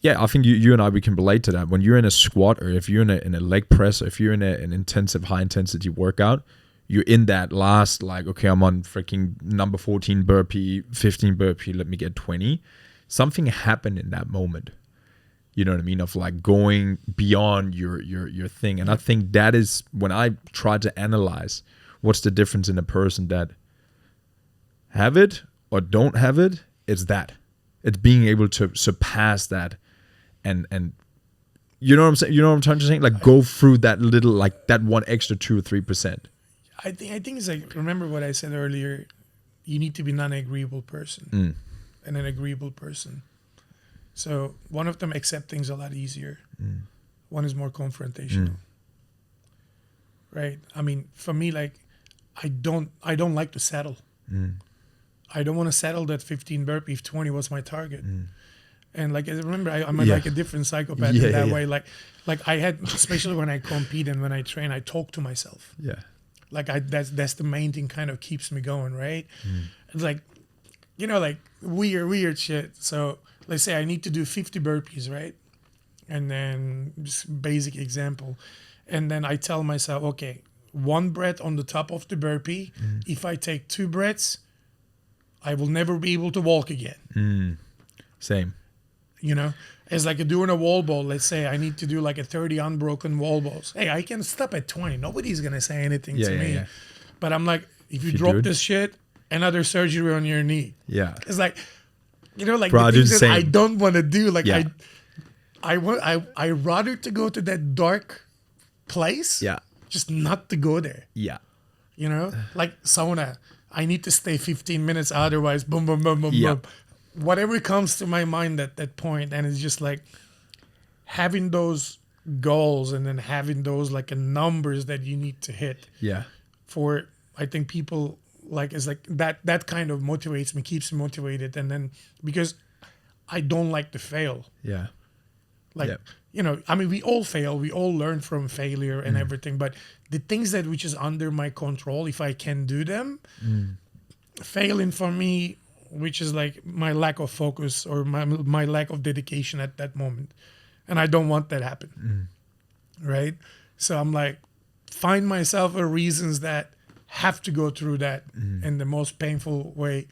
Speaker 2: yeah, I think you and I, we can relate to that. When you're in a squat, or if you're in a leg press, or if you're in an intensive high intensity workout, you're in that last, like, okay, I'm on freaking number 14 burpee, 15 burpee, let me get 20. Something happened in that moment. You know what I mean? Of like going beyond your thing. And I think that is when I try to analyze what's the difference in a person that have it or don't have it. It's that. It's being able to surpass that and you know what I'm saying? You know what I'm trying to say? Like go through that little, like that one extra 2 or 3%.
Speaker 1: I think it's like, remember what I said earlier, you need to be non-agreeable person and an agreeable person. So one of them accept things a lot easier. One is more confrontational. Right? I mean, for me, like I don't like to settle. I don't want to settle that 15 burpee if 20 was my target. And like, I remember I'm like a different psychopath in that way. Like I had, especially when I compete and when I train, I talk to myself.
Speaker 2: Yeah.
Speaker 1: Like that's the main thing, kind of keeps me going, right? It's like, you know, like weird shit. So let's say I need to do 50 burpees, right? And then just basic example. And then I tell myself, okay, 1 breath on the top of the burpee. If I take 2 breaths, I will never be able to walk again.
Speaker 2: Same.
Speaker 1: You know, it's like doing a wall ball. Let's say I need to do like a 30 unbroken wall balls. Hey, I can stop at 20. Nobody's going to say anything to me. Yeah. But I'm like, if you drop this shit, another surgery on your knee.
Speaker 2: Yeah.
Speaker 1: It's like, you know, like
Speaker 2: Bro,
Speaker 1: the things that I don't want to do. Like I rather to go to that dark place.
Speaker 2: Yeah.
Speaker 1: Just not to go there.
Speaker 2: Yeah.
Speaker 1: You know, like sauna. I need to stay 15 minutes. Otherwise, boom, boom, boom, boom,
Speaker 2: Yeah.
Speaker 1: boom. Whatever comes to my mind at that point, and it's just like having those goals and then having those like numbers that you need to hit.
Speaker 2: Yeah.
Speaker 1: For I think people like, it's like that kind of motivates me, keeps me motivated, and then because I don't like to fail.
Speaker 2: Yeah.
Speaker 1: Like you know, I mean, we all fail, we all learn from failure and everything, but the things that which is under my control, if I can do them, failing for me, which is like my lack of focus or my lack of dedication at that moment. And I don't want that happen. Right? So I'm like, find myself a reasons that have to go through that in the most painful way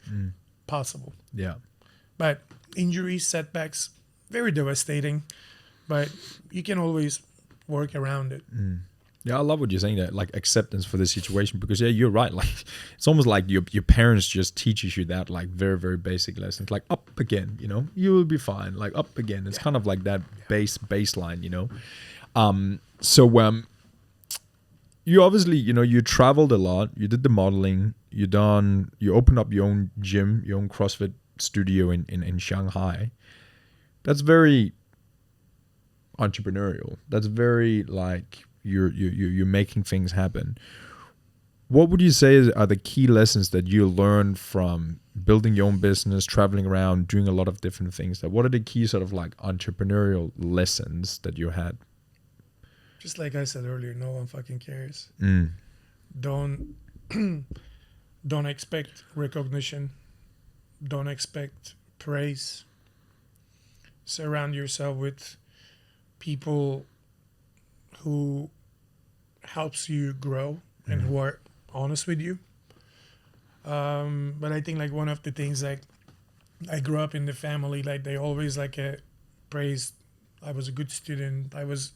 Speaker 1: possible.
Speaker 2: Yeah.
Speaker 1: But injuries, setbacks, very devastating. But you can always work around it.
Speaker 2: Yeah, I love what you're saying there, like acceptance for the situation, because you're right. Like it's almost like your parents just teaches you that, like very, very basic lessons, like up again, you know, you will be fine, like up again. It's kind of like that baseline, you know. So you obviously, you know, you traveled a lot, you did the modeling, you opened up your own gym, your own CrossFit studio in Shanghai. That's very entrepreneurial. That's very like you're making things happen. What would you say are the key lessons that you learned from building your own business, traveling around, doing a lot of different things? What are the key sort of like entrepreneurial lessons that you had?
Speaker 1: Just like I said earlier, no one fucking cares. Don't expect recognition. Don't expect praise. Surround yourself with people who helps you grow and who are honest with you. But I think like one of the things, like I grew up in the family, like they always like praised. I was a good student. I was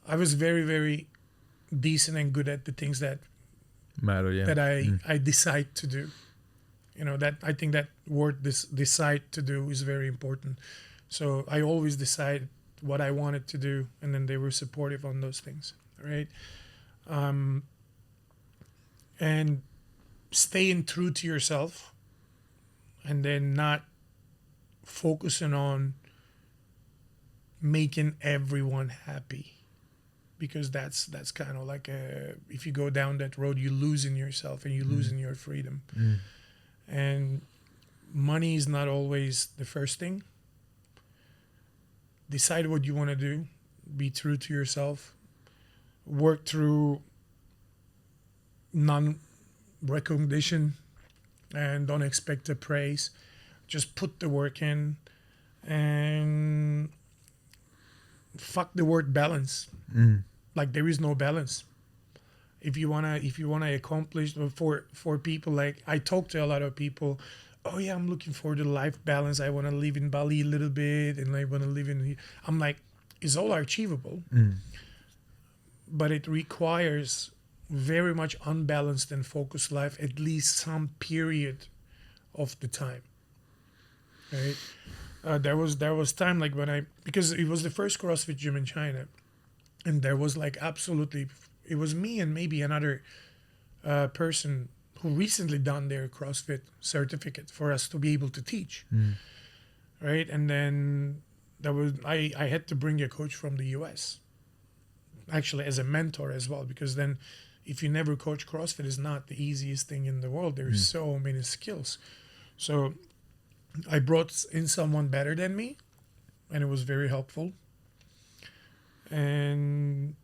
Speaker 1: very, very decent and good at the things that
Speaker 2: matter. Yeah.
Speaker 1: That I decide to do. You know, that I think that word decide to do is very important. So I always decide what I wanted to do, and then they were supportive on those things. right? And staying true to yourself, and then not focusing on making everyone happy, because that's kind of like if you go down that road, you losing yourself and you losing your freedom. And money is not always the first thing. Decide what you want to do, be true to yourself, work through non-recognition, and don't expect the praise. Just put the work in, and fuck the word balance. Like, there is no balance. If you wanna accomplish, for people, like, I talk to a lot of people, oh yeah, I'm looking for the life balance. I want to live in Bali a little bit, and I want to live in. I'm like, it's all achievable, but it requires very much unbalanced and focused life, at least some period of the time. Right? There was time, like, because it was the first CrossFit gym in China, and there was like absolutely, it was me and maybe another person who recently done their CrossFit certificate for us to be able to teach, right? And then I had to bring a coach from the US, actually, as a mentor as well, because then if you never coach CrossFit, it's not the easiest thing in the world. There's so many skills. So I brought in someone better than me, and it was very helpful. And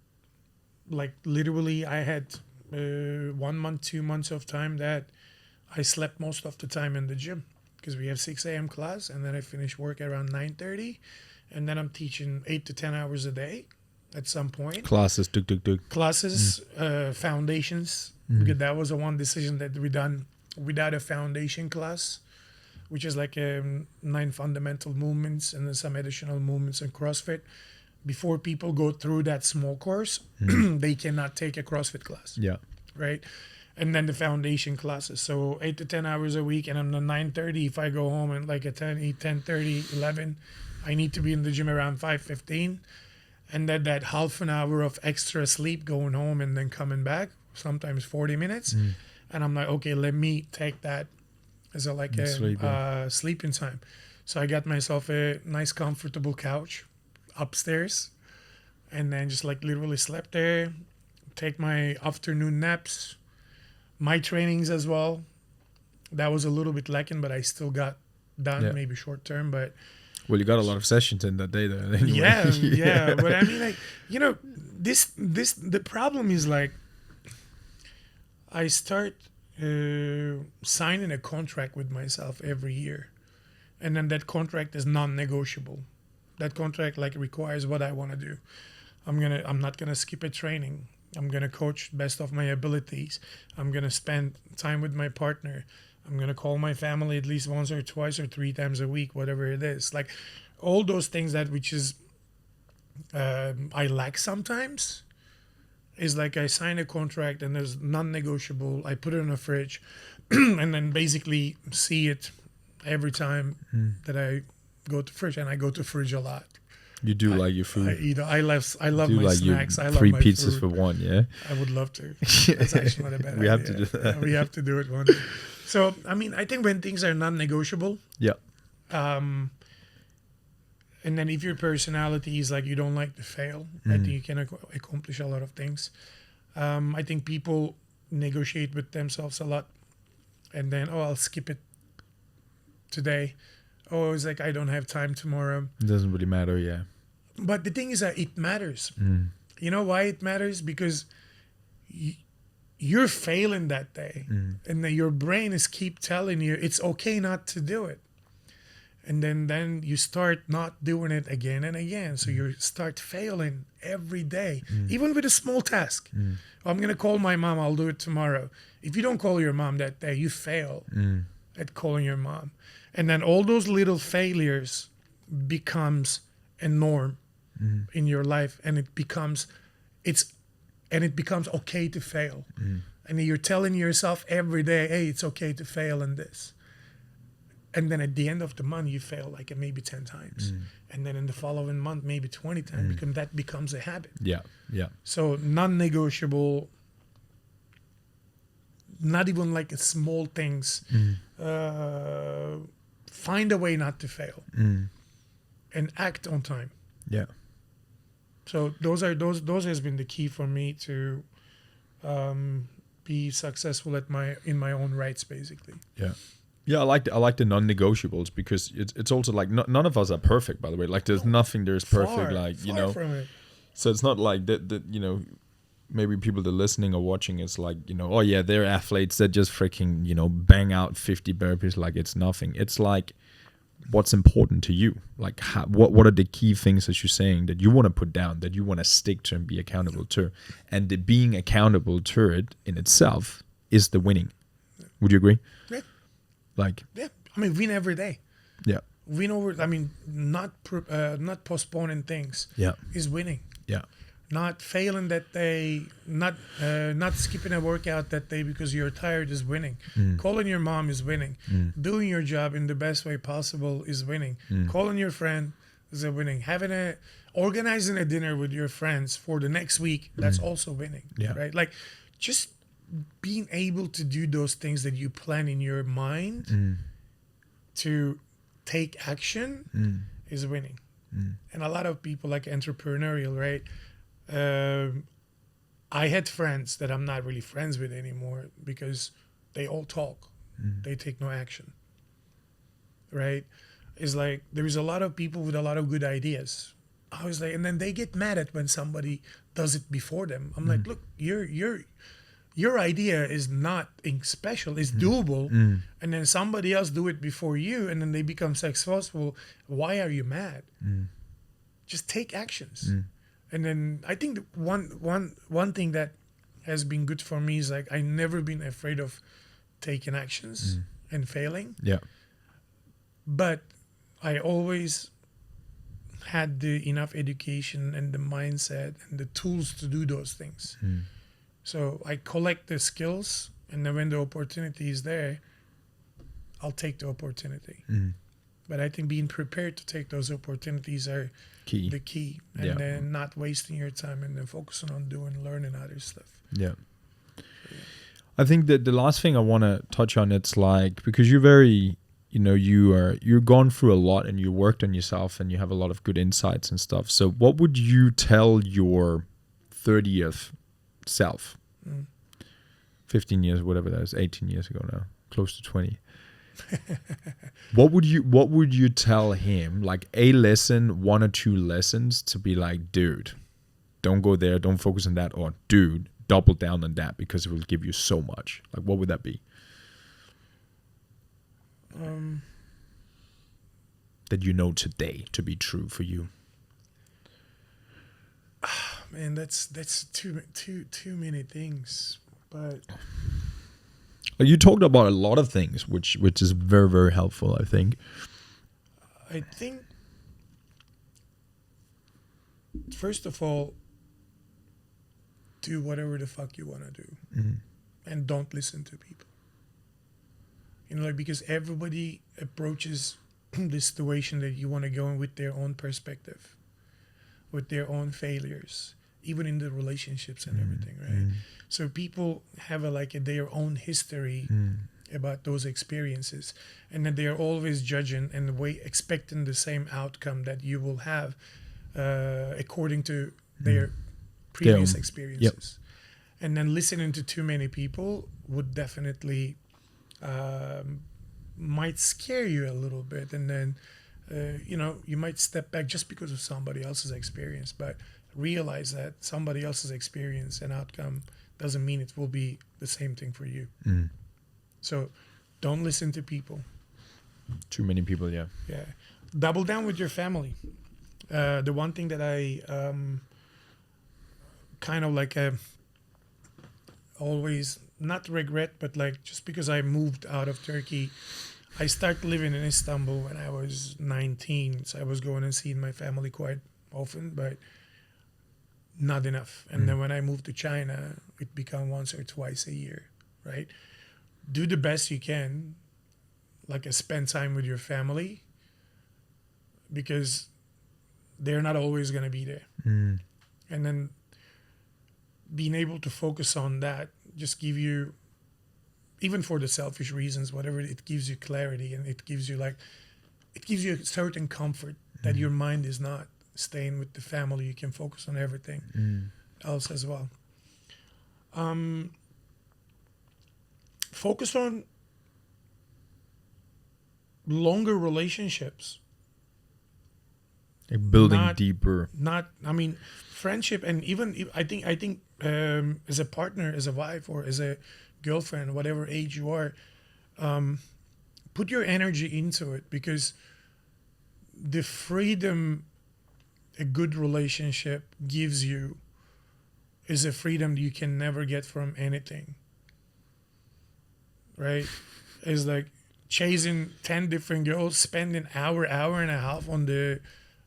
Speaker 1: like, literally, I had 1 month, 2 months of time that I slept most of the time in the gym, because we have 6 a.m. class, and then I finish work around 9:30, and then I'm teaching 8 to 10 hours a day at some point.
Speaker 2: Classes,
Speaker 1: Foundations, because that was the one decision that we done without a foundation class, which is like 9 fundamental movements and then some additional movements in CrossFit. Before people go through that small course, they cannot take a CrossFit class.
Speaker 2: Yeah.
Speaker 1: Right? And then the foundation classes. So 8 to 10 hours a week. And on the 9:30, if I go home and like at 10:30, 11, I need to be in the gym around 5:15. And then that half an hour of extra sleep going home and then coming back, sometimes 40 minutes. And I'm like, okay, let me take that as a sleeping time. So I got myself a nice, comfortable couch upstairs, and then just like literally slept there, take my afternoon naps, my trainings as well. That was a little bit lacking, but I still got done, maybe short term, but
Speaker 2: well, you got a lot of sessions in that day though. Anyway.
Speaker 1: Yeah. But I mean, like, the problem is, like, I start signing a contract with myself every year, and then that contract is non-negotiable. That contract, like, requires what I want to do. I'm not gonna skip a training. I'm gonna coach best of my abilities. I'm gonna spend time with my partner. I'm gonna call my family at least once or twice or 3 times a week, whatever it is. Like, all those things which is I lack sometimes. Is like, I sign a contract and there's non-negotiable. I put it in a fridge, and then basically see it every time that I go to fridge, and I go to fridge a lot.
Speaker 2: You do like your food.
Speaker 1: I love my
Speaker 2: like
Speaker 1: snacks. I love
Speaker 2: 3
Speaker 1: my
Speaker 2: pizzas
Speaker 1: food.
Speaker 2: for one, yeah.
Speaker 1: I would love to. That's actually not a bad idea.
Speaker 2: We have to do that.
Speaker 1: We have to do it one day. So, I mean, I think when things are non-negotiable,
Speaker 2: Yeah.
Speaker 1: and then if your personality is like you don't like to fail, I think you can accomplish a lot of things. I think people negotiate with themselves a lot, and then, I'll skip it today. It's like, I don't have time tomorrow.
Speaker 2: It doesn't really matter, yeah.
Speaker 1: But the thing is that it matters. You know why it matters? Because you're failing that day, and then your brain is keep telling you it's okay not to do it. And then you start not doing it again and again. So you start failing every day, even with a small task. I'm going to call my mom. I'll do it tomorrow. If you don't call your mom that day, you fail at calling your mom. And then all those little failures becomes a norm in your life. And it becomes okay to fail. And you're telling yourself every day, hey, it's okay to fail in this. and then at the end of the month you fail like maybe 10 times, and then in the following month maybe 20 times, because that becomes a habit.
Speaker 2: Yeah. Yeah.
Speaker 1: So non-negotiable, not even like small things. Find a way not to fail, and act on time.
Speaker 2: Yeah.
Speaker 1: So those has been the key for me to be successful in my own rights, basically.
Speaker 2: Yeah. Yeah, I like the non-negotiables, because it's also like none of us are perfect, by the way. Like there's nothing there's perfect,
Speaker 1: Far from it.
Speaker 2: So it's not like that maybe people that are listening or watching, it's like, oh yeah, they're athletes that just freaking, bang out 50 burpees like it's nothing. It's like, what's important to you? Like what are the key things that you're saying that you want to put down, that you want to stick to and be accountable to? And the being accountable to it in itself is the winning. Would you agree?
Speaker 1: Yeah.
Speaker 2: Like,
Speaker 1: Yeah. I mean, win every day.
Speaker 2: yeah.
Speaker 1: Win over. I mean, not postponing things.
Speaker 2: Yeah.
Speaker 1: Is winning.
Speaker 2: Yeah.
Speaker 1: Not failing that day. Not skipping a workout that day because you're tired is winning. Calling your mom is winning. Doing your job in the best way possible is winning. Calling your friend is a winning. Organizing a dinner with your friends for the next week, that's also winning.
Speaker 2: Yeah.
Speaker 1: Right. Like, just being able to do those things that you plan in your mind to take action is winning. And a lot of people, like entrepreneurial, right? I had friends that I'm not really friends with anymore because they all talk. They take no action. Right? It's like there is a lot of people with a lot of good ideas. I was like, and then they get mad at when somebody does it before them. I'm like, look, your idea is not special, it's doable, and then somebody else do it before you, and then they become successful. Why are you mad? Just take actions. And then I think one thing that has been good for me is like I never been afraid of taking actions and failing.
Speaker 2: Yeah.
Speaker 1: But I always had the enough education and the mindset and the tools to do those things. So I collect the skills, and then when the opportunity is there, I'll take the opportunity. But I think being prepared to take those opportunities are the key. And then not wasting your time, and then focusing on learning other stuff.
Speaker 2: Yeah. I think that the last thing I want to touch on, it's like, because you're very, you're gone through a lot and you worked on yourself and you have a lot of good insights and stuff. So what would you tell your 30th self, 15 years, whatever that is, 18 years ago now, close to 20? What would you tell him, like a lesson, 1 or 2 lessons to be like, dude, don't go there, don't focus on that, or dude, double down on that because it will give you so much? Like, what would that be? That today to be true for you?
Speaker 1: Man, that's too many things. But
Speaker 2: you talked about a lot of things, which is very, very helpful, I think.
Speaker 1: I think, first of all, do whatever the fuck you want to do, and don't listen to people. Because everybody approaches the situation that you want to go in with their own perspective, with their own failures, even in the relationships and everything, right? So people have their own history about those experiences, and then they are always judging and expecting the same outcome that you will have according to their previous experiences. And then listening to too many people would definitely might scare you a little bit, and then you might step back just because of somebody else's experience, but realize that somebody else's experience and outcome doesn't mean it will be the same thing for you. So don't listen to people.
Speaker 2: Too many people. Yeah.
Speaker 1: Double down with your family. The one thing that I kind of always not regret, but just because I moved out of Turkey, I started living in Istanbul when I was 19. So I was going and seeing my family quite often, but not enough. And then when I moved to China, it became once or twice a year, right? Do the best you can. like a spend time with your family, because they're not always going to be there.
Speaker 2: Mm.
Speaker 1: And then being able to focus on that just give you, even for the selfish reasons, whatever, it gives you clarity, and it gives you a certain comfort that your mind is not staying with the family. You can focus on everything else as well. Focus on longer relationships.
Speaker 2: Like building
Speaker 1: Not-
Speaker 2: deeper.
Speaker 1: Friendship, and even I think as a partner, as a wife, or as a girlfriend, whatever age you are, put your energy into it, because the freedom a good relationship gives you is a freedom you can never get from anything. Right? It's like chasing 10 different girls, spending hour and a half on the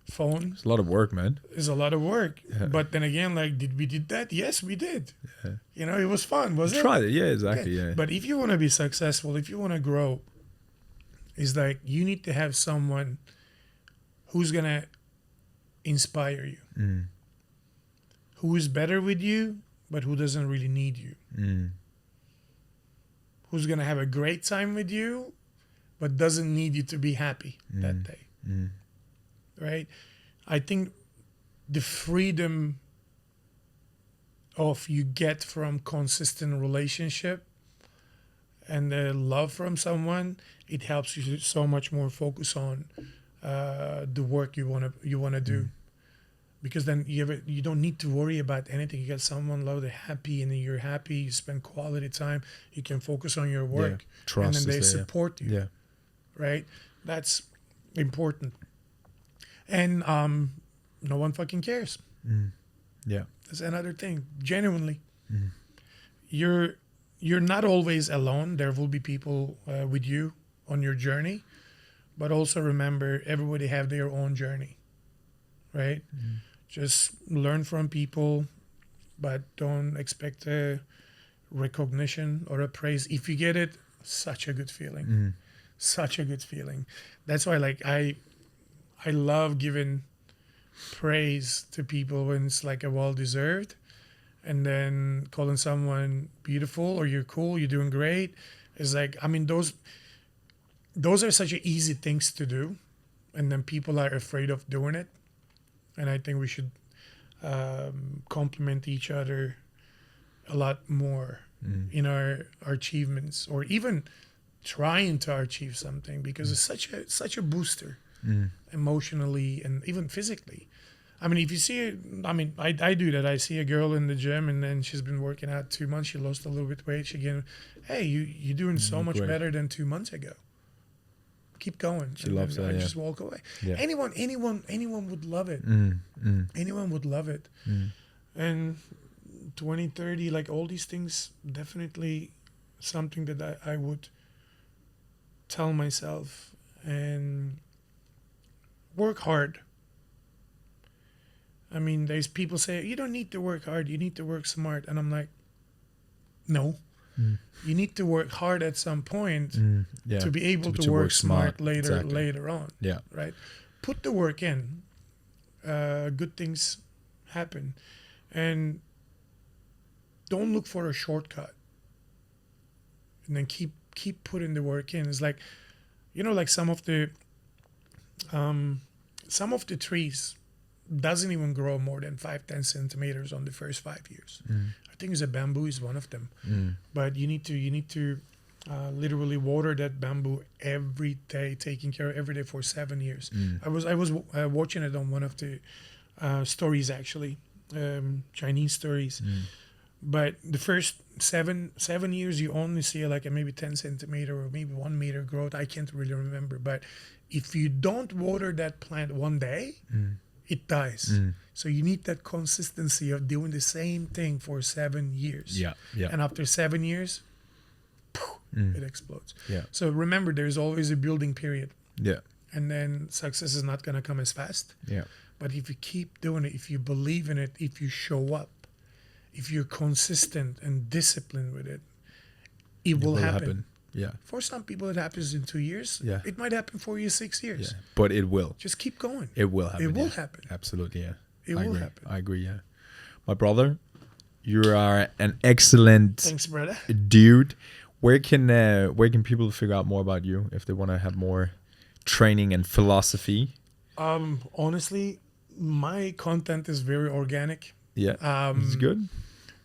Speaker 1: phone
Speaker 2: It's a lot of work, man.
Speaker 1: is a lot of work.
Speaker 2: Yeah.
Speaker 1: But then again, like, did we did that? Yes, we did. It was fun, was it?
Speaker 2: Try it. Yeah, exactly.
Speaker 1: Okay.
Speaker 2: Yeah.
Speaker 1: But if you want to be successful, if you want to grow, it's like you need to have someone who's going to inspire you, who is better with you, but who doesn't really need you, who's going to have a great time with you, but doesn't need you to be happy that day. Right? I think the freedom of you get from consistent relationship and the love from someone, it helps you so much more focus on the work you wanna do, because then you don't need to worry about anything. You got someone loved, they're happy, and then you're happy. You spend quality time. You can focus on your work,
Speaker 2: Trust
Speaker 1: and then
Speaker 2: is
Speaker 1: they
Speaker 2: there, yeah.
Speaker 1: support you.
Speaker 2: Yeah.
Speaker 1: Right? That's important. And no one fucking cares.
Speaker 2: Yeah.
Speaker 1: That's another thing. Genuinely, you're not always alone. There will be people with you on your journey, but also remember, everybody have their own journey, right? Just learn from people, but don't expect a recognition or a praise. If you get it, such a good feeling. Such a good feeling. That's why, like, I love giving praise to people when it's like a well-deserved, and then calling someone beautiful, or you're cool, you're doing great. It's like, those are such easy things to do, and then people are afraid of doing it. And I think we should compliment each other a lot more in our achievements, or even trying to achieve something, because it's such a booster emotionally and even physically. I mean, if you see it, I do that. I see a girl in the gym, and then she's been working out 2 months. She lost a little bit of weight. She again, hey, you're doing so much
Speaker 2: great.
Speaker 1: better than 2 months ago. Keep going.
Speaker 2: She loves that,
Speaker 1: I
Speaker 2: yeah.
Speaker 1: just walk away.
Speaker 2: Yeah.
Speaker 1: Anyone would love it. Anyone would love it. And 2030, like, all these things, definitely something that I would tell myself. And work hard. I mean, there's people say, you don't need to work hard, you need to work smart. And I'm like, no. You need to work hard at some point
Speaker 2: Yeah.
Speaker 1: to be able to
Speaker 2: to
Speaker 1: work smart later
Speaker 2: Exactly.
Speaker 1: later on.
Speaker 2: Yeah.
Speaker 1: Right? Put the work in. Good things happen. And don't look for a shortcut. And then keep putting the work in. It's like, like some of the trees doesn't even grow more than 5-10 centimeters on the first 5 years. I think the bamboo is one of them. But you need to literally water that bamboo every day, taking care of every day for 7 years. I was watching it on one of the stories, actually, Chinese stories. But the first seven years, you only see like a maybe 10 centimeter or maybe 1 meter growth. I can't really remember. But if you don't water that plant one day, it dies. So you need that consistency of doing the same thing for 7 years.
Speaker 2: Yeah. Yeah.
Speaker 1: And after 7 years, it explodes.
Speaker 2: Yeah.
Speaker 1: So remember, there's always a building period.
Speaker 2: Yeah.
Speaker 1: And then success is not going to come as fast.
Speaker 2: Yeah.
Speaker 1: But if you keep doing it, if you believe in it, if you show up, if you're consistent and disciplined with it, it will happen.
Speaker 2: Yeah.
Speaker 1: For some people, it happens in 2 years.
Speaker 2: Yeah.
Speaker 1: It might happen for you 6 years.
Speaker 2: Yeah. But it will.
Speaker 1: Just keep going.
Speaker 2: It will happen.
Speaker 1: It will
Speaker 2: yeah.
Speaker 1: happen.
Speaker 2: Absolutely. Yeah.
Speaker 1: It
Speaker 2: I
Speaker 1: will
Speaker 2: agree.
Speaker 1: happen.
Speaker 2: I agree. Yeah. My brother, you are an excellent
Speaker 1: Thanks, brother.
Speaker 2: dude. Where can people figure out more about you if they want to have more training and philosophy?
Speaker 1: Honestly, my content is very organic.
Speaker 2: Yeah. It's good.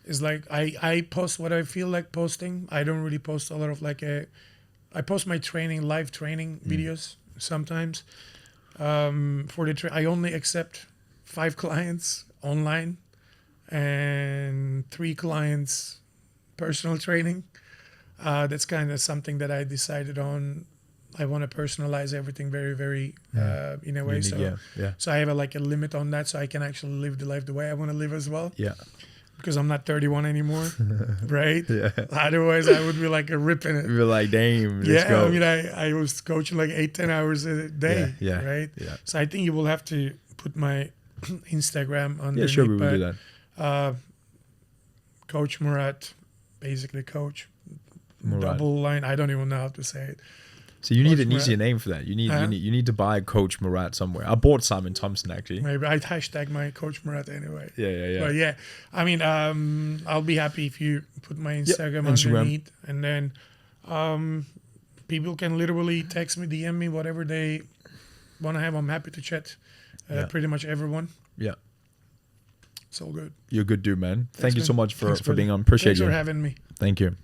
Speaker 1: It's like I post what I feel like posting. I don't really post a lot of I post my live training videos sometimes. For I only accept 5 clients online and 3 clients personal training. That's kind of something that I decided on. I want to personalize everything very, very in a way.
Speaker 2: Unique,
Speaker 1: So
Speaker 2: yeah.
Speaker 1: so I have a limit on that, so I can actually live the life the way I want to live as well.
Speaker 2: Yeah.
Speaker 1: Because I'm not 31 anymore, right?
Speaker 2: Yeah.
Speaker 1: Otherwise, I would be like a ripping it.
Speaker 2: We're like, damn, let's
Speaker 1: Yeah,
Speaker 2: go.
Speaker 1: I mean, I was coaching like 8-10 hours a day,
Speaker 2: Yeah,
Speaker 1: right?
Speaker 2: yeah.
Speaker 1: So I think you will have to put my Instagram on.
Speaker 2: Yeah, sure, we will do that.
Speaker 1: Coach Murat, basically Coach.
Speaker 2: Murat.
Speaker 1: Double line. I don't even know how to say it.
Speaker 2: So you need
Speaker 1: Coach
Speaker 2: an easier
Speaker 1: Murat.
Speaker 2: name for that. You need,
Speaker 1: Huh?
Speaker 2: you need to buy Coach Murat somewhere. I bought Simon Thompson actually.
Speaker 1: Maybe I'd hashtag my Coach Murat anyway.
Speaker 2: Yeah.
Speaker 1: But yeah, I mean, I'll be happy if you put my Instagram
Speaker 2: Instagram.
Speaker 1: underneath, and then people can literally text me, DM me, whatever they want to have. I'm happy to chat.
Speaker 2: Yeah.
Speaker 1: Pretty much everyone.
Speaker 2: Yeah.
Speaker 1: It's all good.
Speaker 2: You're a good dude, man. Thank
Speaker 1: Thanks,
Speaker 2: you so
Speaker 1: man.
Speaker 2: much
Speaker 1: Thanks,
Speaker 2: for
Speaker 1: brother.
Speaker 2: being on. Appreciate
Speaker 1: Thanks
Speaker 2: you.
Speaker 1: for having me.
Speaker 2: Thank you.